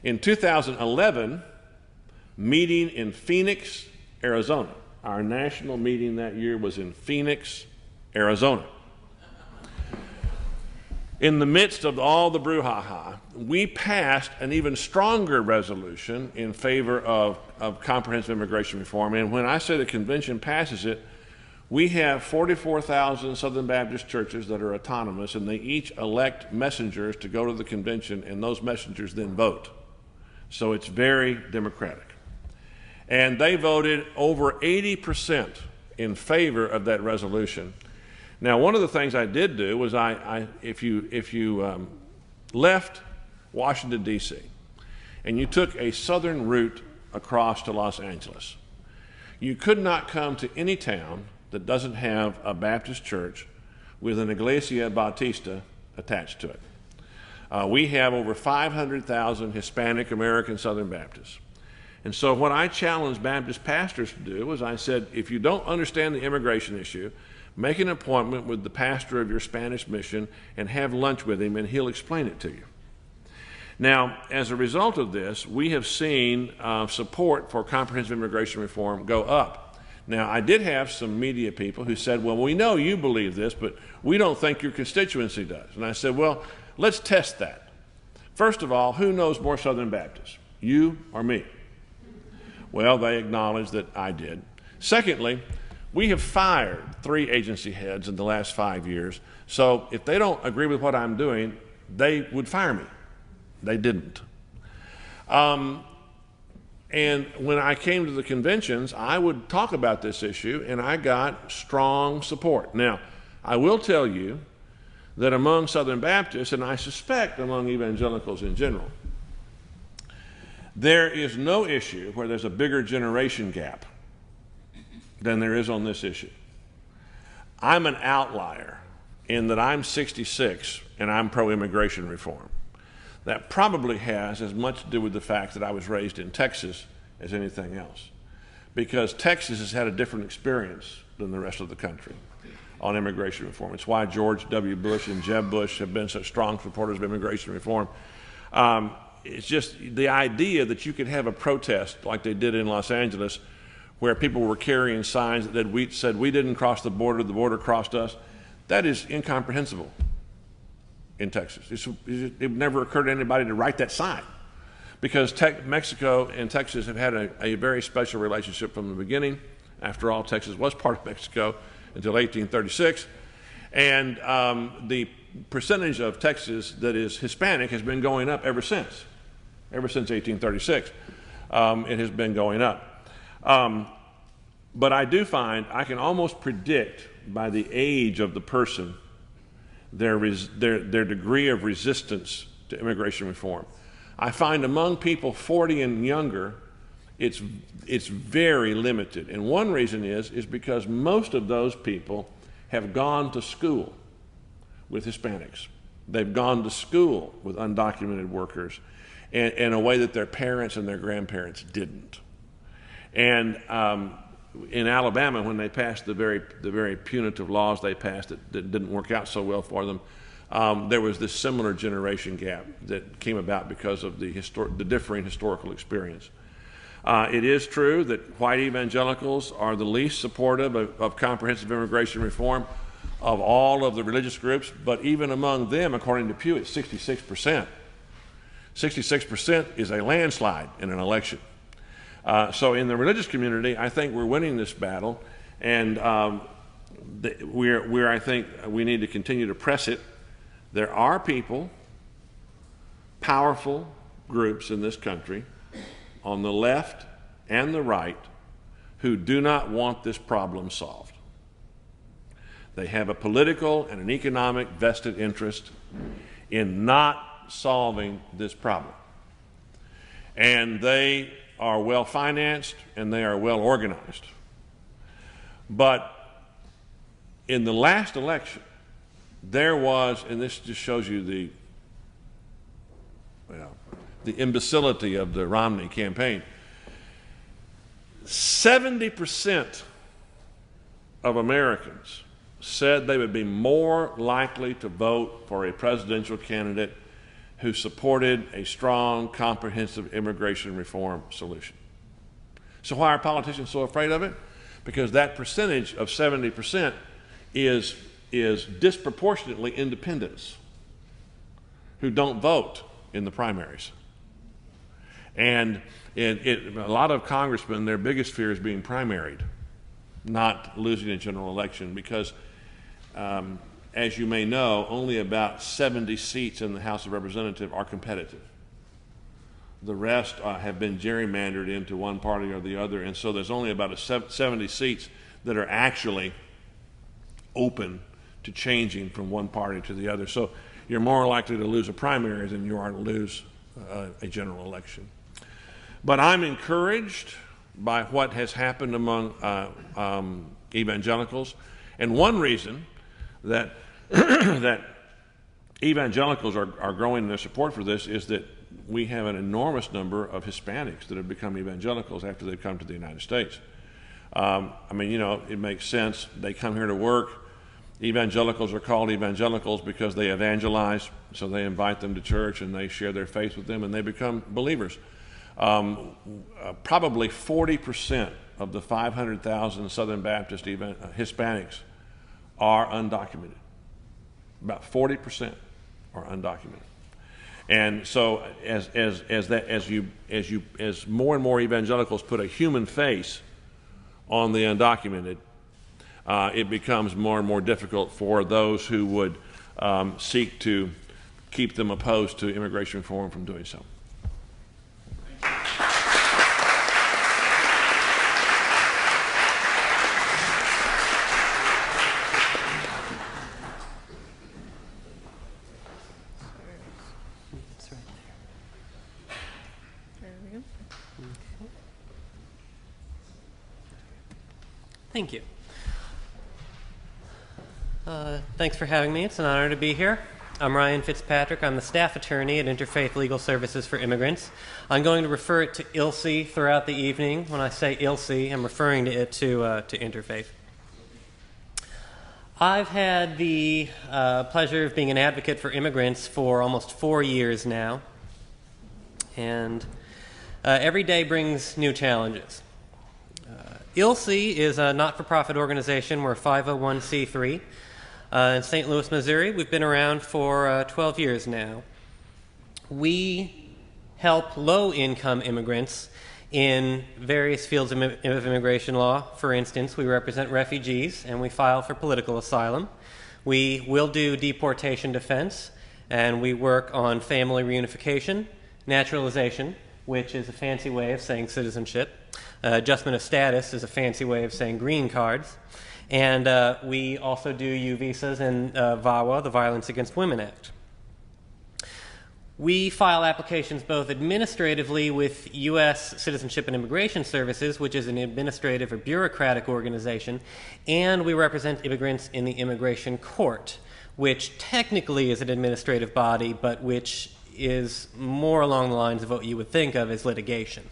In 2011, meeting in Phoenix, Arizona. Our national meeting that year was in Phoenix, Arizona. In the midst of all the brouhaha, we passed an even stronger resolution in favor of comprehensive immigration reform. And when I say the convention passes it, we have 44,000 Southern Baptist churches that are autonomous, and they each elect messengers to go to the convention, and those messengers then vote. So it's very democratic. And they voted over 80% in favor of that resolution. Now, one of the things I did do was if you left Washington, D.C., and you took a southern route across to Los Angeles, you could not come to any town that doesn't have a Baptist church with an Iglesia Bautista attached to it. We have over 500,000 Hispanic American Southern Baptists. And so what I challenged Baptist pastors to do was I said, if you don't understand the immigration issue, make an appointment with the pastor of your Spanish mission and have lunch with him, and he'll explain it to you. Now, as a result of this, we have seen support for comprehensive immigration reform go up. Now, I did have some media people who said, well, we know you believe this, but we don't think your constituency does. And I said, well, let's test that. First of all, who knows more Southern Baptists, you or me? Well, they acknowledged that I did. Secondly, we have fired 3 agency heads in the last 5 years, so if they don't agree with what I'm doing, they would fire me. They didn't. And when I came to the conventions, I would talk about this issue, and I got strong support. Now, I will tell you that among Southern Baptists, and I suspect among evangelicals in general, there is no issue where there's a bigger generation gap than there is on this issue. I'm an outlier in that I'm 66 and I'm pro-immigration reform. That probably has as much to do with the fact that I was raised in Texas as anything else, because Texas has had a different experience than the rest of the country on immigration reform. It's why George W. Bush and Jeb Bush have been such strong supporters of immigration reform. It's just the idea that you could have a protest like they did in Los Angeles where people were carrying signs that we said we didn't cross the border crossed us. That is incomprehensible in Texas. It never occurred to anybody to write that sign, because Mexico and Texas have had a very special relationship from the beginning. After all, Texas was part of Mexico until 1836. And the percentage of Texas that is Hispanic has been going up ever since 1836. It has been going up. But I do find I can almost predict by the age of the person their degree of resistance to immigration reform. I find among people 40 and younger, it's very limited. And one reason is because most of those people have gone to school with Hispanics. They've gone to school with undocumented workers in a way that their parents and their grandparents didn't. And in Alabama, when they passed the very punitive laws they passed that didn't work out so well for them, there was this similar generation gap that came about because of the differing historical experience. It is true that white evangelicals are the least supportive of comprehensive immigration reform of all of the religious groups, but even among them, according to Pew, it's 66%. 66% is a landslide in an election. So in the religious community, I think we're winning this battle, and I think we need to continue to press it. There are people, powerful groups in this country, on the left and the right, who do not want this problem solved. They have a political and an economic vested interest in not solving this problem. And they are well financed and they are well organized. But in the last election, there was, and this just shows you the imbecility of the Romney campaign, 70% of Americans said they would be more likely to vote for a presidential candidate who supported a strong, comprehensive immigration reform solution. So why are politicians so afraid of it? Because that percentage of 70% is disproportionately independents who don't vote in the primaries. And a lot of congressmen, their biggest fear is being primaried, not losing a general election, because as you may know, only about 70 seats in the House of Representatives are competitive. The rest have been gerrymandered into one party or the other, and so there's only about 70 seats that are actually open to changing from one party to the other. So you're more likely to lose a primary than you are to lose a general election. But I'm encouraged by what has happened among evangelicals, and one reason that that evangelicals are growing their support for this is that we have an enormous number of Hispanics that have become evangelicals after they've come to the United States. I mean, you know, it makes sense. They come here to work. Evangelicals are called evangelicals because they evangelize, so they invite them to church and they share their faith with them and they become believers. Probably 40% of the 500,000 Southern Baptist Hispanics are undocumented. About 40% are undocumented. And so as more and more evangelicals put a human face on the undocumented, it becomes more and more difficult for those who would seek to keep them opposed to immigration reform from doing so. Thank you. Thanks for having me. It's an honor to be here. I'm Ryan Fitzpatrick. I'm the staff attorney at Interfaith Legal Services for Immigrants. I'm going to refer it to ILSE throughout the evening. When I say ILSE, I'm referring to it to Interfaith. I've had the pleasure of being an advocate for immigrants for almost 4 years now. And every day brings new challenges. ILSE is a not-for-profit organization. We're a 501c3 in St. Louis, Missouri. We've been around for 12 years now. We help low-income immigrants in various fields of immigration law. For instance, we represent refugees and we file for political asylum. We will do deportation defense, and we work on family reunification, naturalization, which is a fancy way of saying citizenship. Adjustment of status is a fancy way of saying green cards. And we also do U visas and VAWA, the Violence Against Women Act. We file applications both administratively with U.S. Citizenship and Immigration Services, which is an administrative or bureaucratic organization, and we represent immigrants in the Immigration Court, which technically is an administrative body, but which is more along the lines of what you would think of as litigation.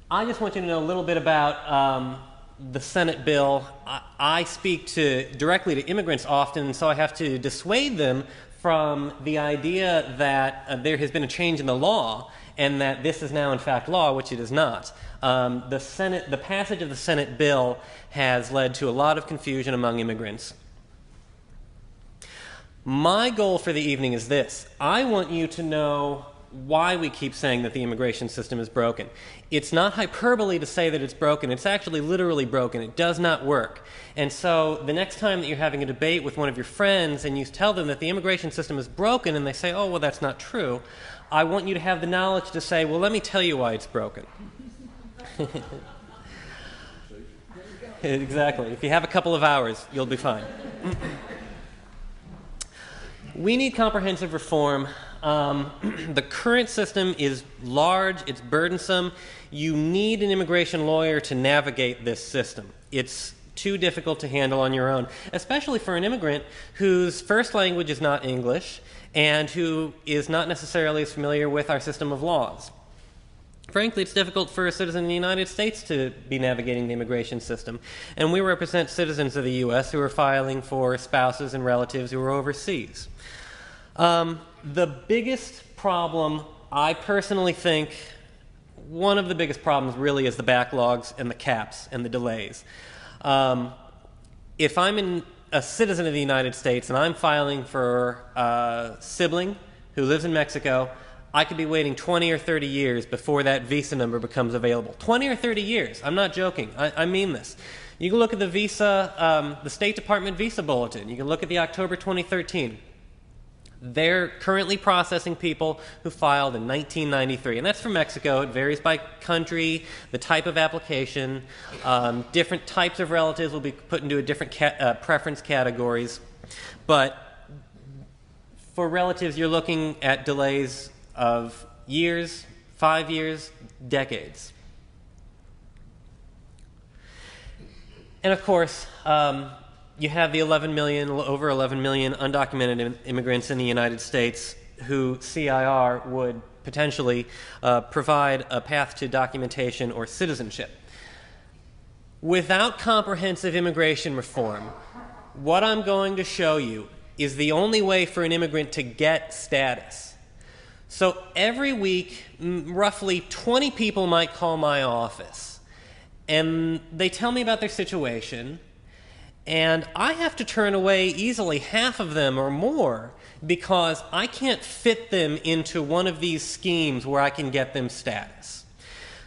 I just want you to know a little bit about the Senate bill. I speak directly to immigrants often, so I have to dissuade them from the idea that there has been a change in the law and that this is now in fact law, which it is not. The passage of the Senate bill has led to a lot of confusion among immigrants. My goal for the evening is this. I want you to know why we keep saying that the immigration system is broken. It's not hyperbole to say that it's broken. It's actually literally broken. It does not work. And so the next time that you're having a debate with one of your friends and you tell them that the immigration system is broken and they say, oh, well, that's not true, I want you to have the knowledge to say, well, let me tell you why it's broken. Exactly. If you have a couple of hours, you'll be fine. We need comprehensive reform. The current system is large, it's burdensome. You need an immigration lawyer to navigate this system. It's too difficult to handle on your own, especially for an immigrant whose first language is not English and who is not necessarily as familiar with our system of laws. Frankly, it's difficult for a citizen in the United States to be navigating the immigration system. And we represent citizens of the U.S. who are filing for spouses and relatives who are overseas. The biggest problem, I personally think, one of the biggest problems really is the backlogs and the caps and the delays. If I'm a citizen of the United States and I'm filing for a sibling who lives in Mexico, I could be waiting 20 or 30 years before that visa number becomes available. 20 or 30 years. I'm not joking. I mean this. You can look at the visa, the State Department visa bulletin. You can look at the October 2013. They're currently processing people who filed in 1993, and that's for Mexico. It varies by country, the type of application. Different types of relatives will be put into a different preference categories. But for relatives, you're looking at delays of years, 5 years, decades. And of course, you have the over 11 million undocumented immigrants in the United States who CIR would potentially provide a path to documentation or citizenship. Without comprehensive immigration reform, what I'm going to show you is the only way for an immigrant to get status. So every week, roughly 20 people might call my office, and they tell me about their situation, and I have to turn away easily half of them or more because I can't fit them into one of these schemes where I can get them status.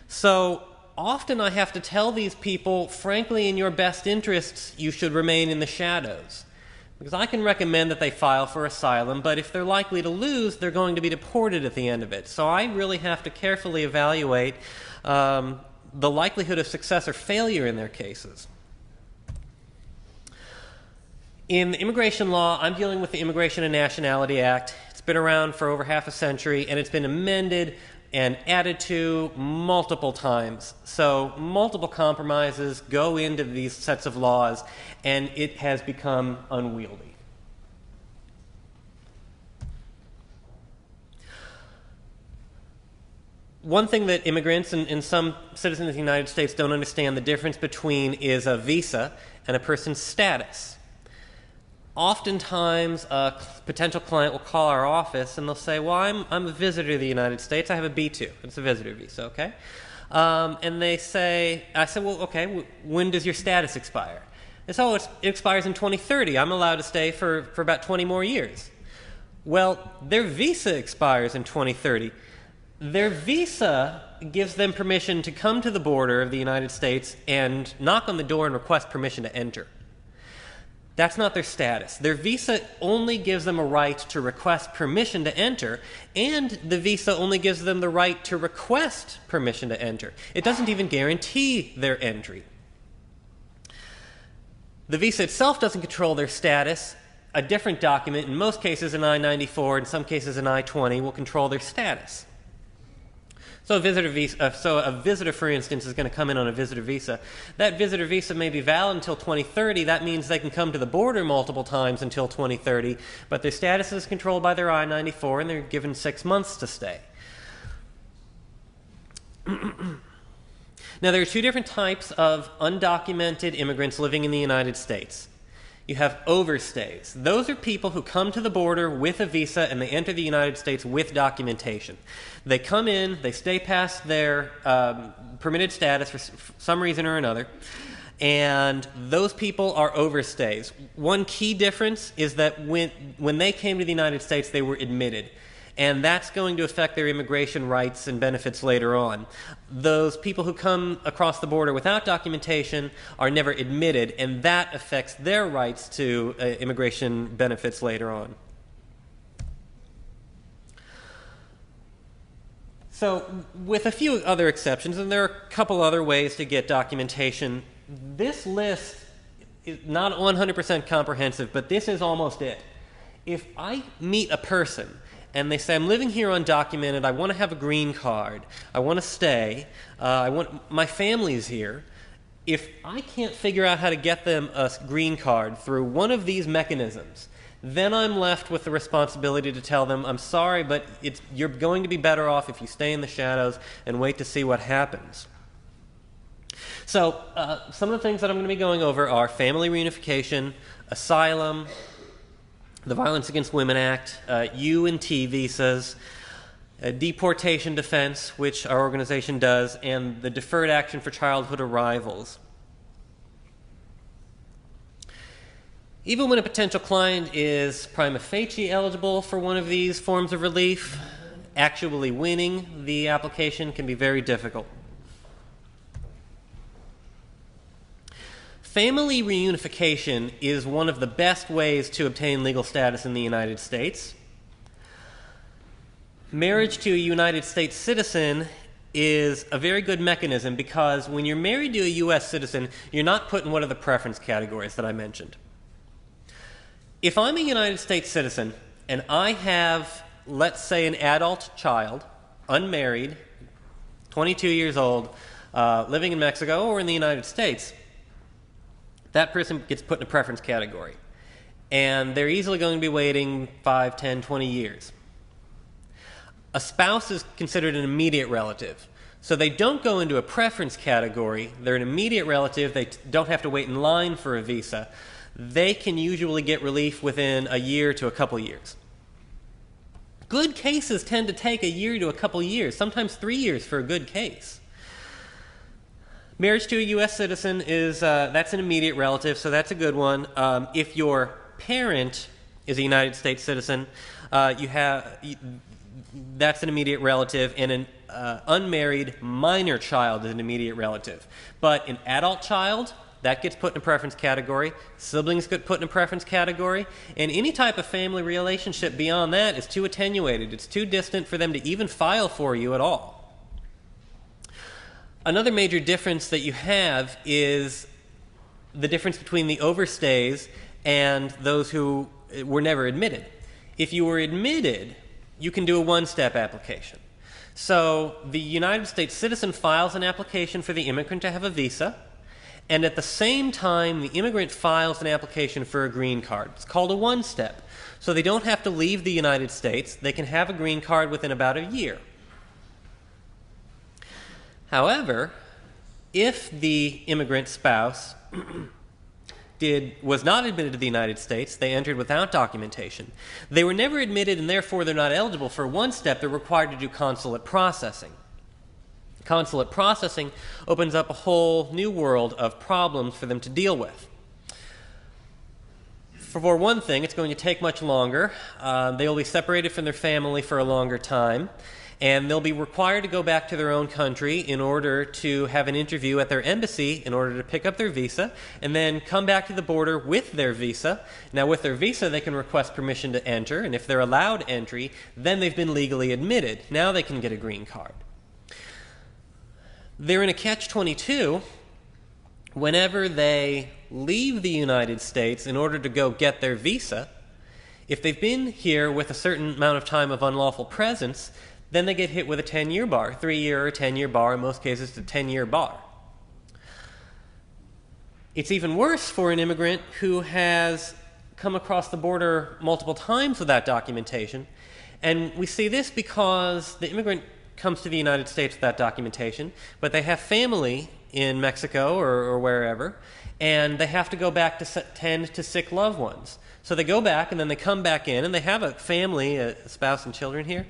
So often I have to tell these people, frankly, in your best interests, you should remain in the shadows. Because I can recommend that they file for asylum, but if they're likely to lose, they're going to be deported at the end of it. So I really have to carefully evaluate the likelihood of success or failure in their cases. In immigration law, I'm dealing with the Immigration and Nationality Act. It's been around for over half a century, and it's been amended and added to multiple times. So multiple compromises go into these sets of laws, and it has become unwieldy. One thing that immigrants and some citizens of the United States don't understand the difference between is a visa and a person's status. Oftentimes, a potential client will call our office and they'll say, well, I'm a visitor to the United States. I have a B2. It's a visitor visa, okay? And I say, well, okay, when does your status expire? They say, it expires in 2030. I'm allowed to stay for about 20 more years. Well, their visa expires in 2030. Their visa gives them permission to come to the border of the United States and knock on the door and request permission to enter. That's not their status. Their visa only gives them a right to request permission to enter, and the visa only gives them the right to request permission to enter. It doesn't even guarantee their entry. The visa itself doesn't control their status. A different document, in most cases an I-94, in some cases an I-20, will control their status. So a visitor, for instance, is going to come in on a visitor visa. That visitor visa may be valid until 2030. That means they can come to the border multiple times until 2030, but their status is controlled by their I-94, and they're given 6 months to stay. Now, there are two different types of undocumented immigrants living in the United States. You have overstays. Those are people who come to the border with a visa and they enter the United States with documentation. They come in, they stay past their permitted status for some reason or another, and those people are overstays. One key difference is that when they came to the United States, they were admitted. And that's going to affect their immigration rights and benefits later on. Those people who come across the border without documentation are never admitted, and that affects their rights to immigration benefits later on. So, with a few other exceptions, and there are a couple other ways to get documentation, this list is not 100% comprehensive, but this is almost it. If I meet a person and they say, I'm living here undocumented, I want to have a green card, I want to stay, my family's here. If I can't figure out how to get them a green card through one of these mechanisms, then I'm left with the responsibility to tell them, I'm sorry, but you're going to be better off if you stay in the shadows and wait to see what happens. So some of the things that I'm going to be going over are family reunification, asylum, the Violence Against Women Act, U&T visas, deportation defense, which our organization does, and the Deferred Action for Childhood Arrivals. Even when a potential client is prima facie eligible for one of these forms of relief, actually winning the application can be very difficult. Family reunification is one of the best ways to obtain legal status in the United States. Marriage to a United States citizen is a very good mechanism because when you're married to a U.S. citizen, you're not put in one of the preference categories that I mentioned. If I'm a United States citizen and I have, let's say, an adult child, unmarried, 22 years old, living in Mexico or in the United States, that person gets put in a preference category. And they're easily going to be waiting 5, 10, 20 years. A spouse is considered an immediate relative. So they don't go into a preference category. They're an immediate relative. They don't have to wait in line for a visa. They can usually get relief within a year to a couple years. Good cases tend to take a year to a couple years, sometimes 3 years for a good case. Marriage to a U.S. citizen is that's an immediate relative, so that's a good one. If your parent is a United States citizen, that's an immediate relative, and an unmarried minor child is an immediate relative. But an adult child, that gets put in a preference category. Siblings get put in a preference category. And any type of family relationship beyond that is too attenuated. It's too distant for them to even file for you at all. Another major difference that you have is the difference between the overstays and those who were never admitted. If you were admitted, you can do a one-step application. So the United States citizen files an application for the immigrant to have a visa, and at the same time, the immigrant files an application for a green card. It's called a one-step. So they don't have to leave the United States. They can have a green card within about a year. However, if the immigrant spouse was not admitted to the United States, they entered without documentation, they were never admitted and therefore they're not eligible for one step, they're required to do consulate processing. Consulate processing opens up a whole new world of problems for them to deal with. For one thing, it's going to take much longer. They will be separated from their family for a longer time, and they'll be required to go back to their own country in order to have an interview at their embassy in order to pick up their visa, and then come back to the border with their visa. Now, with their visa, they can request permission to enter, and if they're allowed entry, then they've been legally admitted. Now they can get a green card. They're in a catch-22 whenever they leave the United States in order to go get their visa. If they've been here with a certain amount of time of unlawful presence, then they get hit with a 10-year bar, 3-year or 10-year bar, in most cases a 10-year bar. It's even worse for an immigrant who has come across the border multiple times without documentation, and we see this because the immigrant comes to the United States without documentation, but they have family in Mexico or wherever, and they have to go back to tend to sick loved ones. So they go back, and then they come back in, and they have a family, a spouse and children here.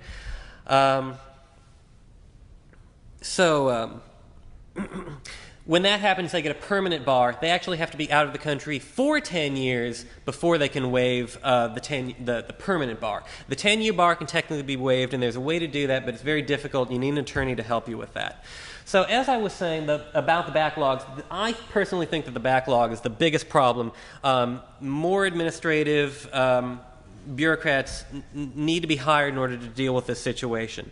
When that happens, they get a permanent bar. They actually have to be out of the country for 10 years before they can waive the permanent bar. The 10-year bar can technically be waived, and there's a way to do that, but it's very difficult. You need an attorney to help you with that. So as I was saying about the backlogs, I personally think that the backlog is the biggest problem. More administrative bureaucrats need to be hired in order to deal with this situation.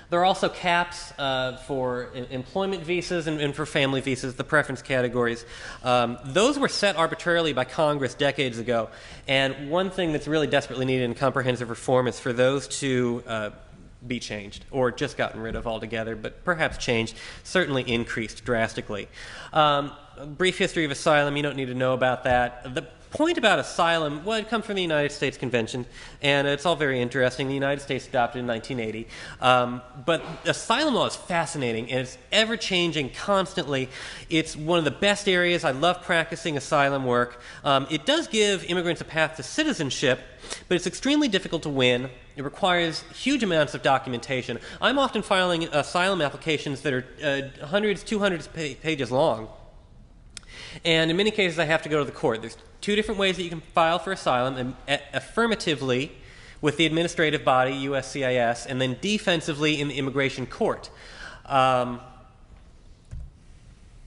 There are also caps for employment visas and for family visas, the preference categories. Those were set arbitrarily by Congress decades ago. And one thing that's really desperately needed in comprehensive reform is for those to be changed, or just gotten rid of altogether, but perhaps changed, certainly increased drastically. A brief history of asylum, you don't need to know about that. The point about asylum, well, it comes from the United States Convention, and it's all very interesting. The United States adopted it in 1980. But asylum law is fascinating, and it's ever-changing constantly. It's one of the best areas. I love practicing asylum work. It does give immigrants a path to citizenship, but it's extremely difficult to win. It requires huge amounts of documentation. I'm often filing asylum applications that are hundreds, 200 pages long. And in many cases, I have to go to the court. There's two different ways that you can file for asylum: affirmatively with the administrative body, USCIS, and then defensively in the immigration court.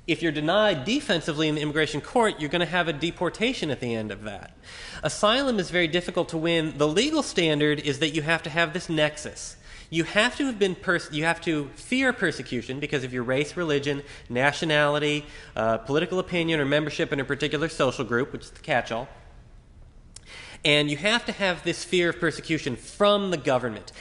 If you're denied defensively in the immigration court, you're going to have a deportation at the end of that. Asylum is very difficult to win. The legal standard is that you have to have this nexus. You have to have been you have to fear persecution because of your race, religion, nationality, political opinion, or membership in a particular social group, which is the catch-all. And you have to have this fear of persecution from the government.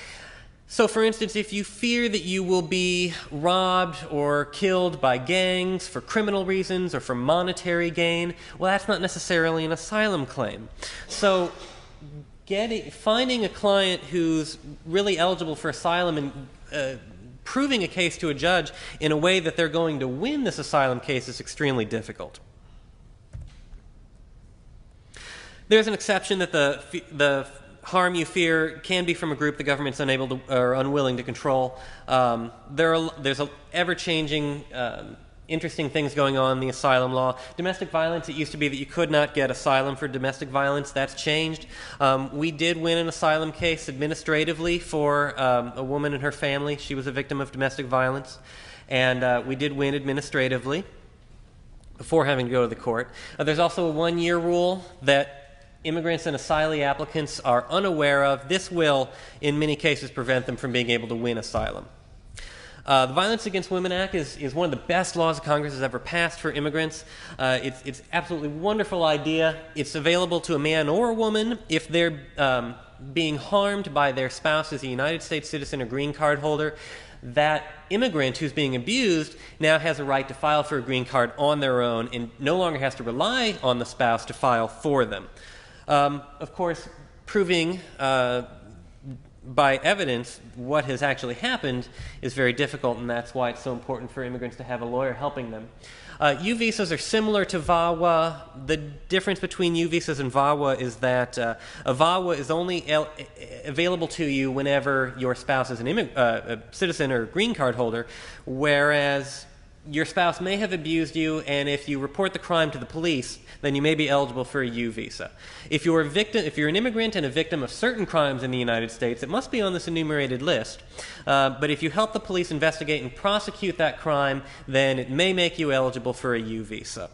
So, for instance, if you fear that you will be robbed or killed by gangs for criminal reasons or for monetary gain, well, that's not necessarily an asylum claim. So, finding a client who's really eligible for asylum and proving a case to a judge in a way that they're going to win this asylum case is extremely difficult. There's an exception that the harm you fear can be from a group the government's unable to or unwilling to control. There's ever-changing, interesting things going on in the asylum law. Domestic violence, it used to be that you could not get asylum for domestic violence. That's changed. We did win an asylum case administratively for a woman and her family. She was a victim of domestic violence. And we did win administratively before having to go to the court. There's also a one-year rule that immigrants and asylee applicants are unaware of. This will, in many cases, prevent them from being able to win asylum. The Violence Against Women Act is one of the best laws Congress has ever passed for immigrants. It's absolutely wonderful idea. It's available to a man or a woman if they're being harmed by their spouse as a United States citizen or green card holder. That immigrant who's being abused now has a right to file for a green card on their own and no longer has to rely on the spouse to file for them. Of course, proving by evidence what has actually happened is very difficult, and that's why it's so important for immigrants to have a lawyer helping them. U visas are similar to VAWA. The difference between U visas and VAWA is that a VAWA is only available to you whenever your spouse is a citizen or green card holder, whereas your spouse may have abused you, and if you report the crime to the police, then you may be eligible for a U visa. If you're an immigrant and a victim of certain crimes in the United States, it must be on this enumerated list. But if you help the police investigate and prosecute that crime, then it may make you eligible for a U visa.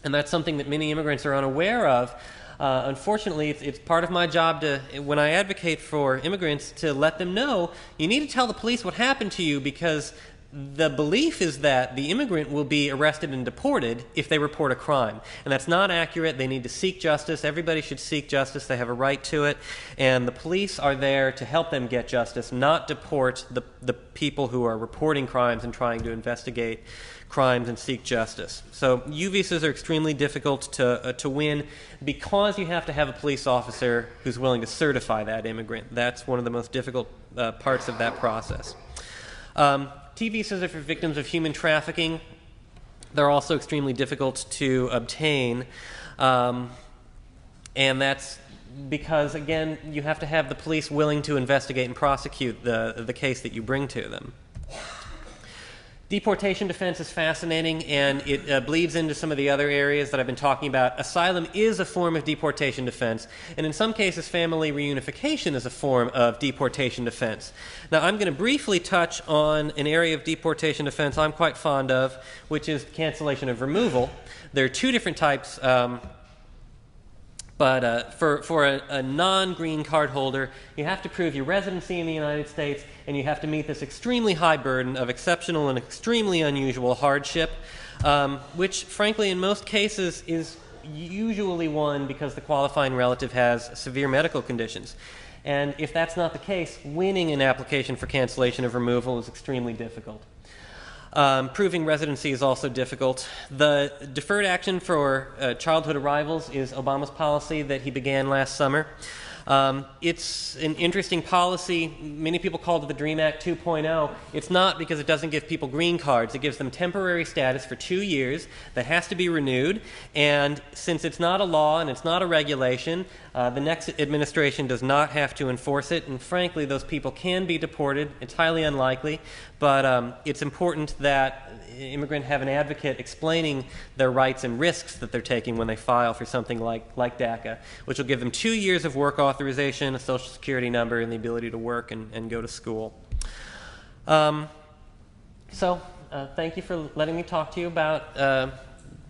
And that's something that many immigrants are unaware of. Unfortunately, it's part of my job when I advocate for immigrants, to let them know you need to tell the police what happened to you, because the belief is that the immigrant will be arrested and deported if they report a crime. And that's not accurate. They need to seek justice. Everybody should seek justice. They have a right to it. And the police are there to help them get justice, not deport the people who are reporting crimes and trying to investigate crimes and seek justice. So U visas are extremely difficult to win because you have to have a police officer who's willing to certify that immigrant. That's one of the most difficult parts of that process. T visas are for victims of human trafficking. They're also extremely difficult to obtain. And that's because, again, you have to have the police willing to investigate and prosecute the case that you bring to them. Deportation defense is fascinating, and it bleeds into some of the other areas that I've been talking about. Asylum is a form of deportation defense, and in some cases, family reunification is a form of deportation defense. Now, I'm going to briefly touch on an area of deportation defense I'm quite fond of, which is cancellation of removal. There are two different types. But for a non-green card holder, you have to prove your residency in the United States, and you have to meet this extremely high burden of exceptional and extremely unusual hardship, which, frankly, in most cases is usually won because the qualifying relative has severe medical conditions. And if that's not the case, winning an application for cancellation of removal is extremely difficult. Proving residency is also difficult. The deferred action for childhood arrivals is Obama's policy that he began last summer. It's an interesting policy. Many people call it the DREAM Act 2.0. It's not, because it doesn't give people green cards. It gives them temporary status for 2 years that has to be renewed. And since it's not a law and it's not a regulation, the next administration does not have to enforce it. And frankly, those people can be deported. It's highly unlikely. But it's important that immigrants have an advocate explaining their rights and risks that they're taking when they file for something like DACA, which will give them 2 years of work authorization, a social security number, and the ability to work and go to school. Thank you for letting me talk to you about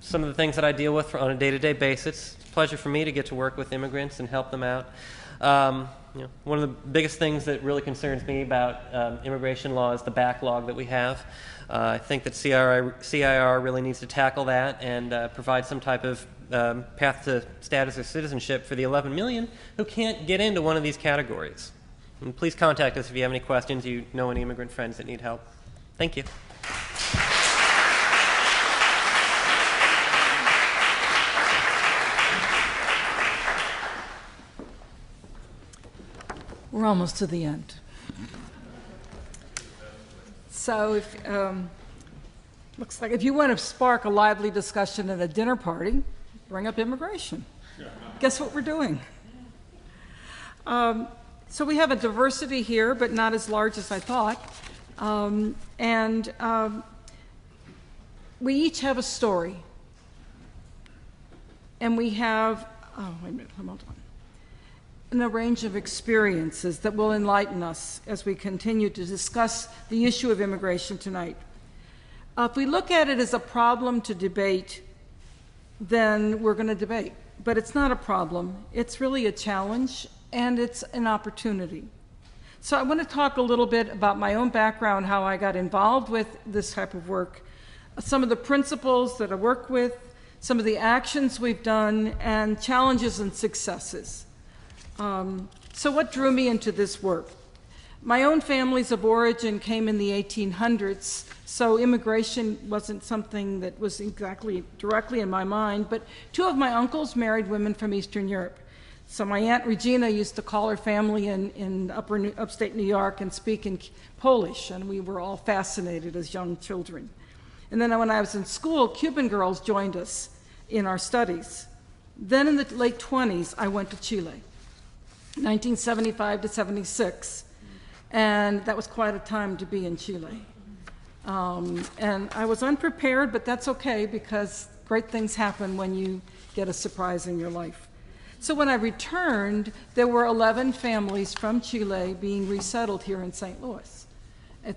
some of the things that I deal with on a day-to-day basis. It's a pleasure for me to get to work with immigrants and help them out. One of the biggest things that really concerns me about immigration law is the backlog that we have. I think that CIR really needs to tackle that and provide some type of path to status or citizenship for the 11 million who can't get into one of these categories. And please contact us if you have any questions, you know any immigrant friends that need help. Thank you. We're almost to the end. So looks like if you want to spark a lively discussion at a dinner party, bring up immigration. Guess what we're doing? So we have a diversity here, but not as large as I thought. We each have a story. And we have, wait a minute, hold on. And a range of experiences that will enlighten us as we continue to discuss the issue of immigration tonight. If we look at it as a problem to debate, then we're going to debate. But it's not a problem. It's really a challenge, and it's an opportunity. So I want to talk a little bit about my own background, how I got involved with this type of work, some of the principles that I work with, some of the actions we've done, and challenges and successes. So what drew me into this work? My own families of origin came in the 1800s, so immigration wasn't something that was exactly directly in my mind, but two of my uncles married women from Eastern Europe. So my Aunt Regina used to call her family in upstate New York and speak in Polish, and we were all fascinated as young children. And then when I was in school, Cuban girls joined us in our studies. Then in the late 20s, I went to Chile. 1975 to 76, and that was quite a time to be in Chile. And I was unprepared, but that's okay because great things happen when you get a surprise in your life. So when I returned, there were 11 families from Chile being resettled here in St. Louis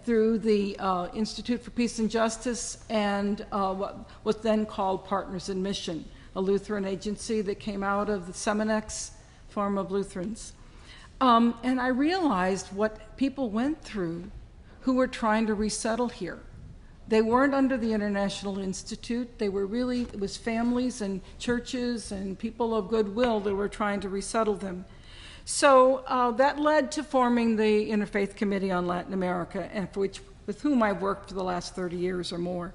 through the Institute for Peace and Justice and what was then called Partners in Mission, a Lutheran agency that came out of the Seminex form of Lutherans. And I realized what people went through who were trying to resettle here. They weren't under the International Institute. They were really, it was families and churches and people of goodwill that were trying to resettle them. So that led to forming the Interfaith Committee on Latin America, and with whom I've worked for the last 30 years or more.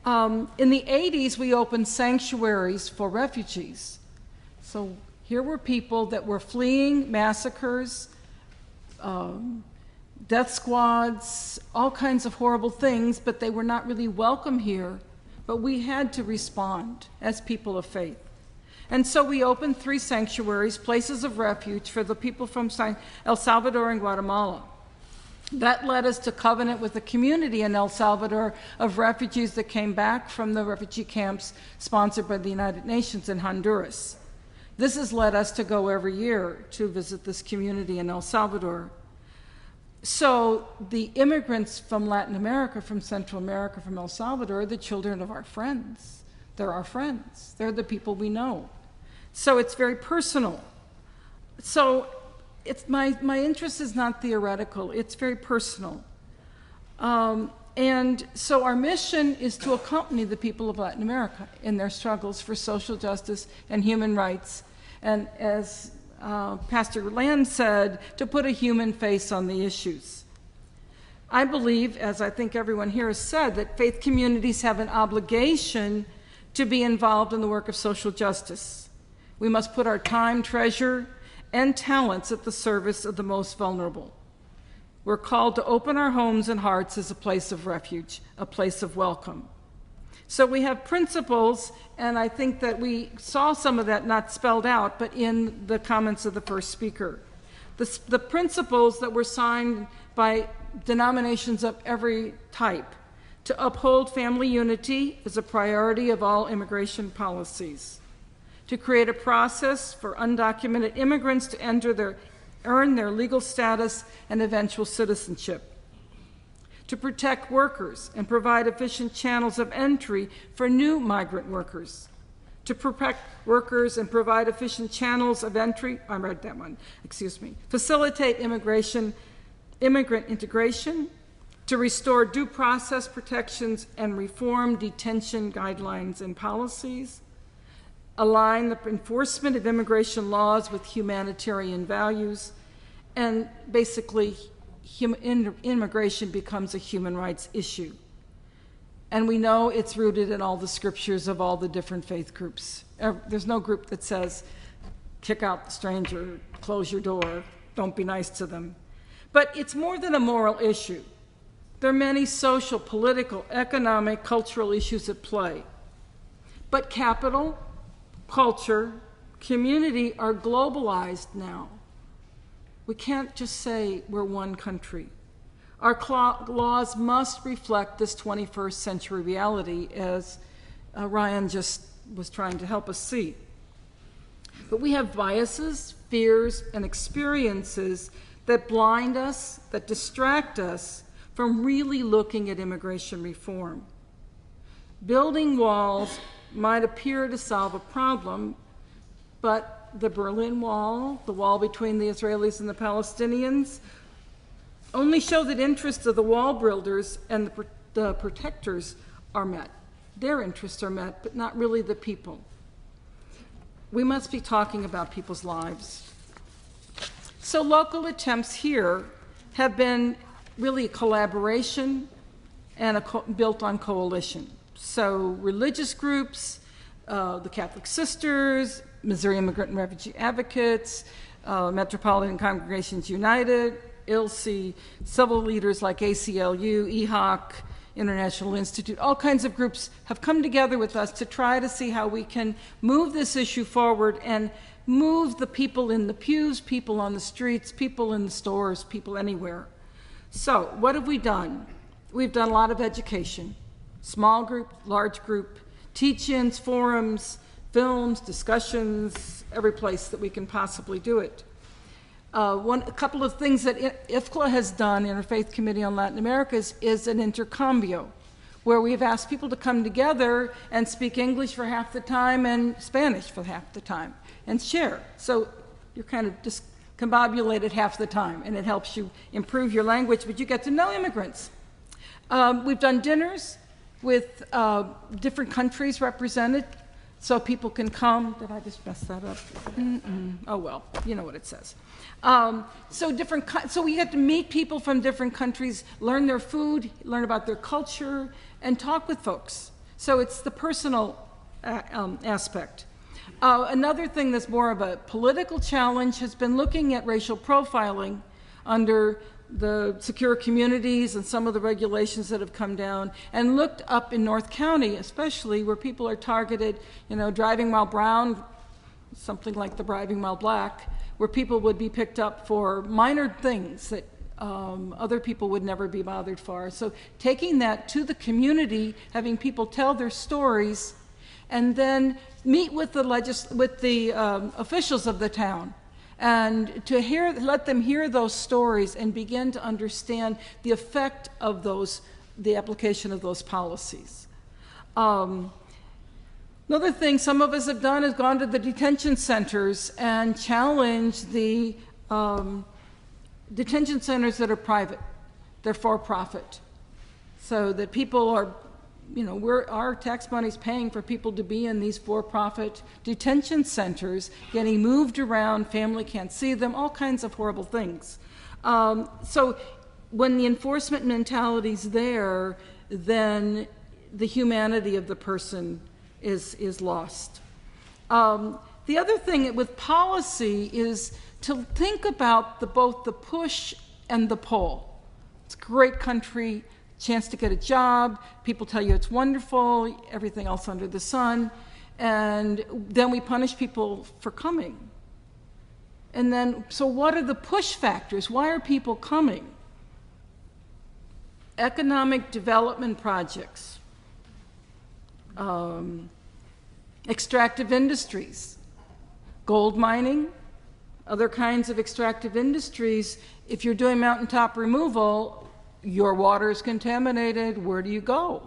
In the 80s, we opened sanctuaries for refugees. So here were people that were fleeing massacres, death squads, all kinds of horrible things, but they were not really welcome here. But we had to respond as people of faith. And so we opened 3 sanctuaries, places of refuge for the people from El Salvador and Guatemala. That led us to covenant with the community in El Salvador of refugees that came back from the refugee camps sponsored by the United Nations in Honduras. This has led us to go every year to visit this community in El Salvador. So the immigrants from Latin America, from Central America, from El Salvador are the children of our friends. They're our friends. They're the people we know. So it's very personal. So it's my interest is not theoretical. It's very personal. And so our mission is to accompany the people of Latin America in their struggles for social justice and human rights. And as Pastor Land said, to put a human face on the issues. I believe, as I think everyone here has said, that faith communities have an obligation to be involved in the work of social justice. We must put our time, treasure, and talents at the service of the most vulnerable. We're called to open our homes and hearts as a place of refuge, a place of welcome. So we have principles, and I think that we saw some of that not spelled out, but in the comments of the first speaker. The principles that were signed by denominations of every type to uphold family unity as a priority of all immigration policies, to create a process for undocumented immigrants to earn their legal status and eventual citizenship, to protect workers and provide efficient channels of entry for new migrant workers, to protect workers and provide efficient channels of entry, facilitate immigrant integration, to restore due process protections and reform detention guidelines and policies, align the enforcement of immigration laws with humanitarian values, and basically immigration becomes a human rights issue. And we know it's rooted in all the scriptures of all the different faith groups. There's no group that says, kick out the stranger, close your door, don't be nice to them. But it's more than a moral issue. There are many social, political, economic, cultural issues at play. But capital, culture, community are globalized now. We can't just say we're one country. Our laws must reflect this 21st century reality, as Ryan just was trying to help us see. But we have biases, fears, and experiences that blind us, that distract us from really looking at immigration reform. Building walls might appear to solve a problem, but the Berlin Wall, the wall between the Israelis and the Palestinians, only show that interests of the wall builders and the protectors are met. Their interests are met, but not really the people. We must be talking about people's lives. So local attempts here have been really a collaboration and built on coalition. So religious groups, the Catholic Sisters, Missouri Immigrant and Refugee Advocates, Metropolitan Congregations United, ILSI, civil leaders like ACLU, EHOC, International Institute, all kinds of groups have come together with us to try to see how we can move this issue forward and move the people in the pews, people on the streets, people in the stores, people anywhere. So what have we done? We've done a lot of education, small group, large group, teach-ins, forums, films, discussions, every place that we can possibly do it. A couple of things that IFCLA has done, Interfaith Committee on Latin America, is an intercambio, where we've asked people to come together and speak English for half the time and Spanish for half the time and share. So you're kind of discombobulated half the time, and it helps you improve your language, but you get to know immigrants. We've done dinners with different countries represented, so people can come. Did I just mess that up? Oh, well, you know what it says. So we get to meet people from different countries, learn their food, learn about their culture, and talk with folks. So it's the personal aspect. Another thing that's more of a political challenge has been looking at racial profiling under the secure communities and some of the regulations that have come down, and looked up in North County, especially where people are targeted, driving while brown, something like the driving while black, where people would be picked up for minor things that other people would never be bothered for. So taking that to the community, having people tell their stories, and then meet with the officials of the town, and to let them hear those stories and begin to understand the effect of the application of those policies. Another thing some of us have done is gone to the detention centers and challenged the detention centers that are private, they're for profit, so that people are our tax money's paying for people to be in these for-profit detention centers, getting moved around, family can't see them, all kinds of horrible things. So when the enforcement mentality's there, then the humanity of the person is lost. The other thing with policy is to think about both the push and the pull. It's a great country, chance to get a job, people tell you it's wonderful, everything else under the sun, and then we punish people for coming. And then, so what are the push factors? Why are people coming? Economic development projects, extractive industries, gold mining, other kinds of extractive industries. If you're doing mountaintop removal, your water is contaminated, where do you go?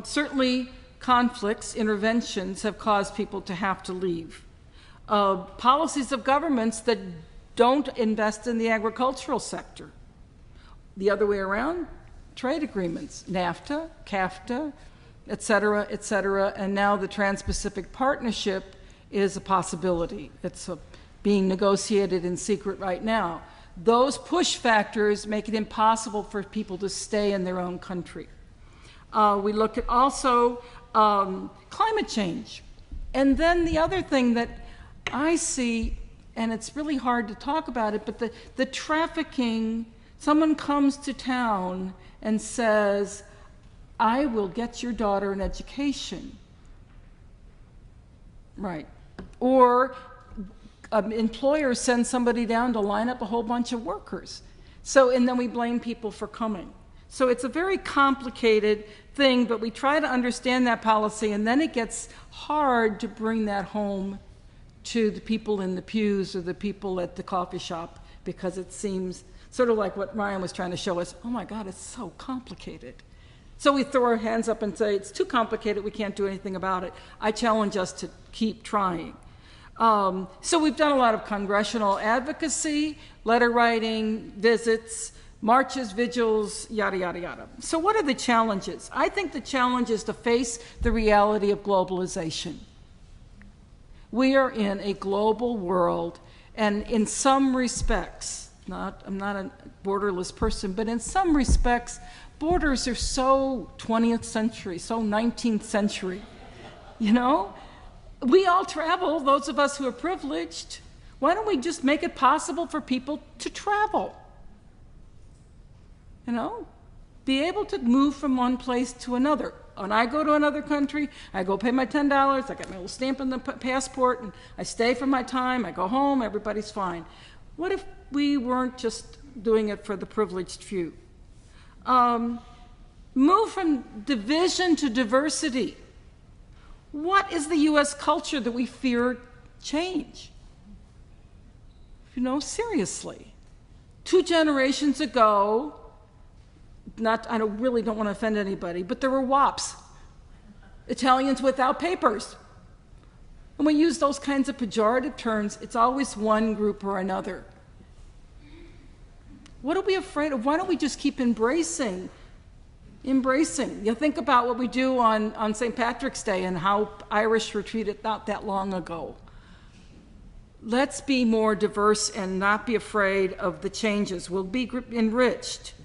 Certainly conflicts, interventions have caused people to have to leave. Policies of governments that don't invest in the agricultural sector. The other way around, trade agreements, NAFTA, CAFTA, et cetera, and now the Trans-Pacific Partnership is a possibility. It's being negotiated in secret right now. Those push factors make it impossible for people to stay in their own country. We look at also climate change. And then the other thing that I see, and it's really hard to talk about it, but the trafficking, someone comes to town and says, I will get your daughter an education. Right. Or an employer sends somebody down to line up a whole bunch of workers. So, and then we blame people for coming. So it's a very complicated thing, but we try to understand that policy, and then it gets hard to bring that home to the people in the pews or the people at the coffee shop, because it seems sort of like what Ryan was trying to show us. Oh my God, it's so complicated. So we throw our hands up and say, it's too complicated, we can't do anything about it. I challenge us to keep trying. So we've done a lot of congressional advocacy, letter writing, visits, marches, vigils, yada, yada, yada. So what are the challenges? I think the challenge is to face the reality of globalization. We are in a global world, and in some respects, I'm not a borderless person, but in some respects, borders are so 20th century, so 19th century, you know? We all travel, those of us who are privileged. Why don't we just make it possible for people to travel? You know? Be able to move from one place to another. When I go to another country, I go pay my $10, I get my little stamp in the passport, and I stay for my time, I go home, everybody's fine. What if we weren't just doing it for the privileged few? Move from division to diversity. What is the U.S. culture that we fear change? You know, seriously. 2 generations ago, I really don't want to offend anybody, but there were WAPs, Italians without papers. When we use those kinds of pejorative terms, it's always one group or another. What are we afraid of? Why don't we just keep embracing? You think about what we do on St. Patrick's Day and how Irish were treated not that long ago. Let's be more diverse and not be afraid of the changes. We'll be enriched.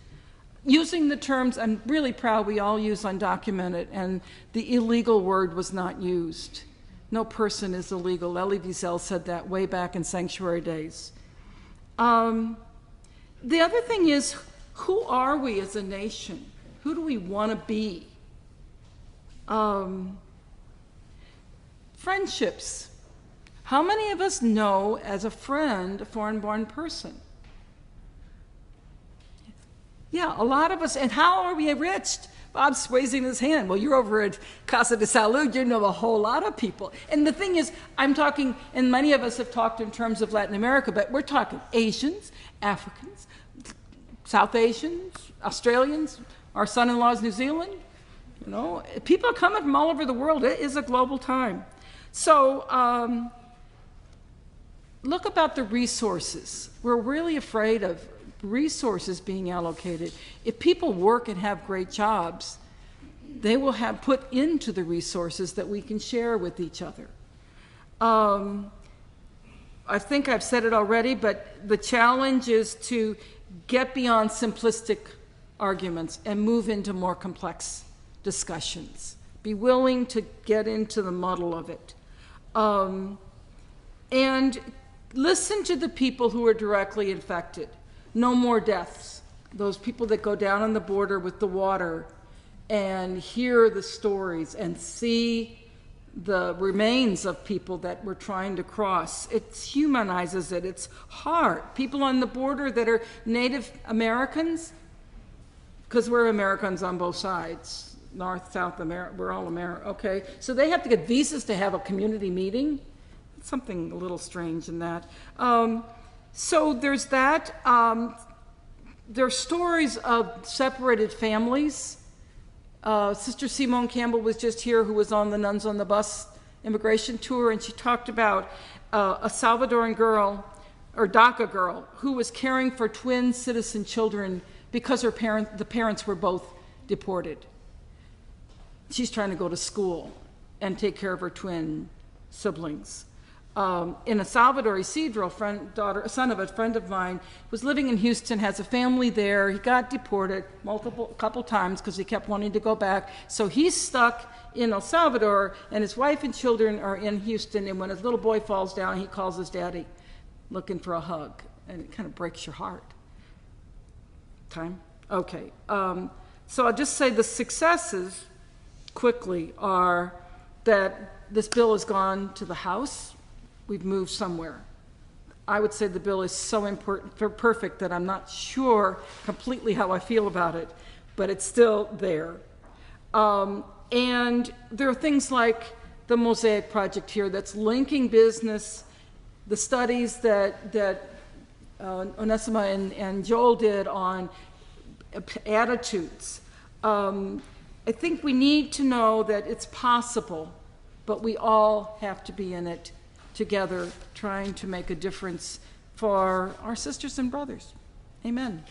Using the terms I'm really proud we all use undocumented, and the illegal word was not used. No person is illegal. Elie Wiesel said that way back in sanctuary days. The other thing is, who are we as a nation? Who do we want to be? Friendships. How many of us know as a friend a foreign-born person? Yeah, a lot of us. And how are we enriched? Bob's raising his hand. Well, you're over at Casa de Salud. You know a whole lot of people. And the thing is, I'm talking, and many of us have talked in terms of Latin America, but we're talking Asians, Africans, South Asians, Australians, our son-in-law's New Zealand. You know, people are coming from all over the world. It is a global time. So look about the resources. We're really afraid of resources being allocated. If people work and have great jobs, they will have put into the resources that we can share with each other. I think I've said it already, but the challenge is to get beyond simplistic arguments and move into more complex discussions. Be willing to get into the muddle of it. And listen to the people who are directly infected. No more deaths. Those people that go down on the border with the water and hear the stories and see the remains of people that we're trying to cross. It humanizes it. It's hard. People on the border that are Native Americans, because we're Americans on both sides, North, South America, we're all America, okay? So they have to get visas to have a community meeting. It's something a little strange in that. So there's that. There are stories of separated families. Sister Simone Campbell was just here, who was on the Nuns on the Bus immigration tour, and she talked about a Salvadoran girl, or DACA girl, who was caring for twin citizen children because the parents were both deported. She's trying to go to school and take care of her twin siblings. In El Salvador, Isidro, son of a friend of mine, was living in Houston, has a family there. He got deported couple times because he kept wanting to go back. So he's stuck in El Salvador, and his wife and children are in Houston. And when his little boy falls down, he calls his daddy, looking for a hug, and it kind of breaks your heart. Time? Okay. So I'll just say the successes quickly are that this bill has gone to the House. We've moved somewhere. I would say the bill is so important, perfect, that I'm not sure completely how I feel about it, but it's still there. And there are things like the Mosaic Project here that's linking business, the studies that Onesima and Joel did on attitudes. I think we need to know that it's possible, but we all have to be in it together, trying to make a difference for our sisters and brothers. Amen.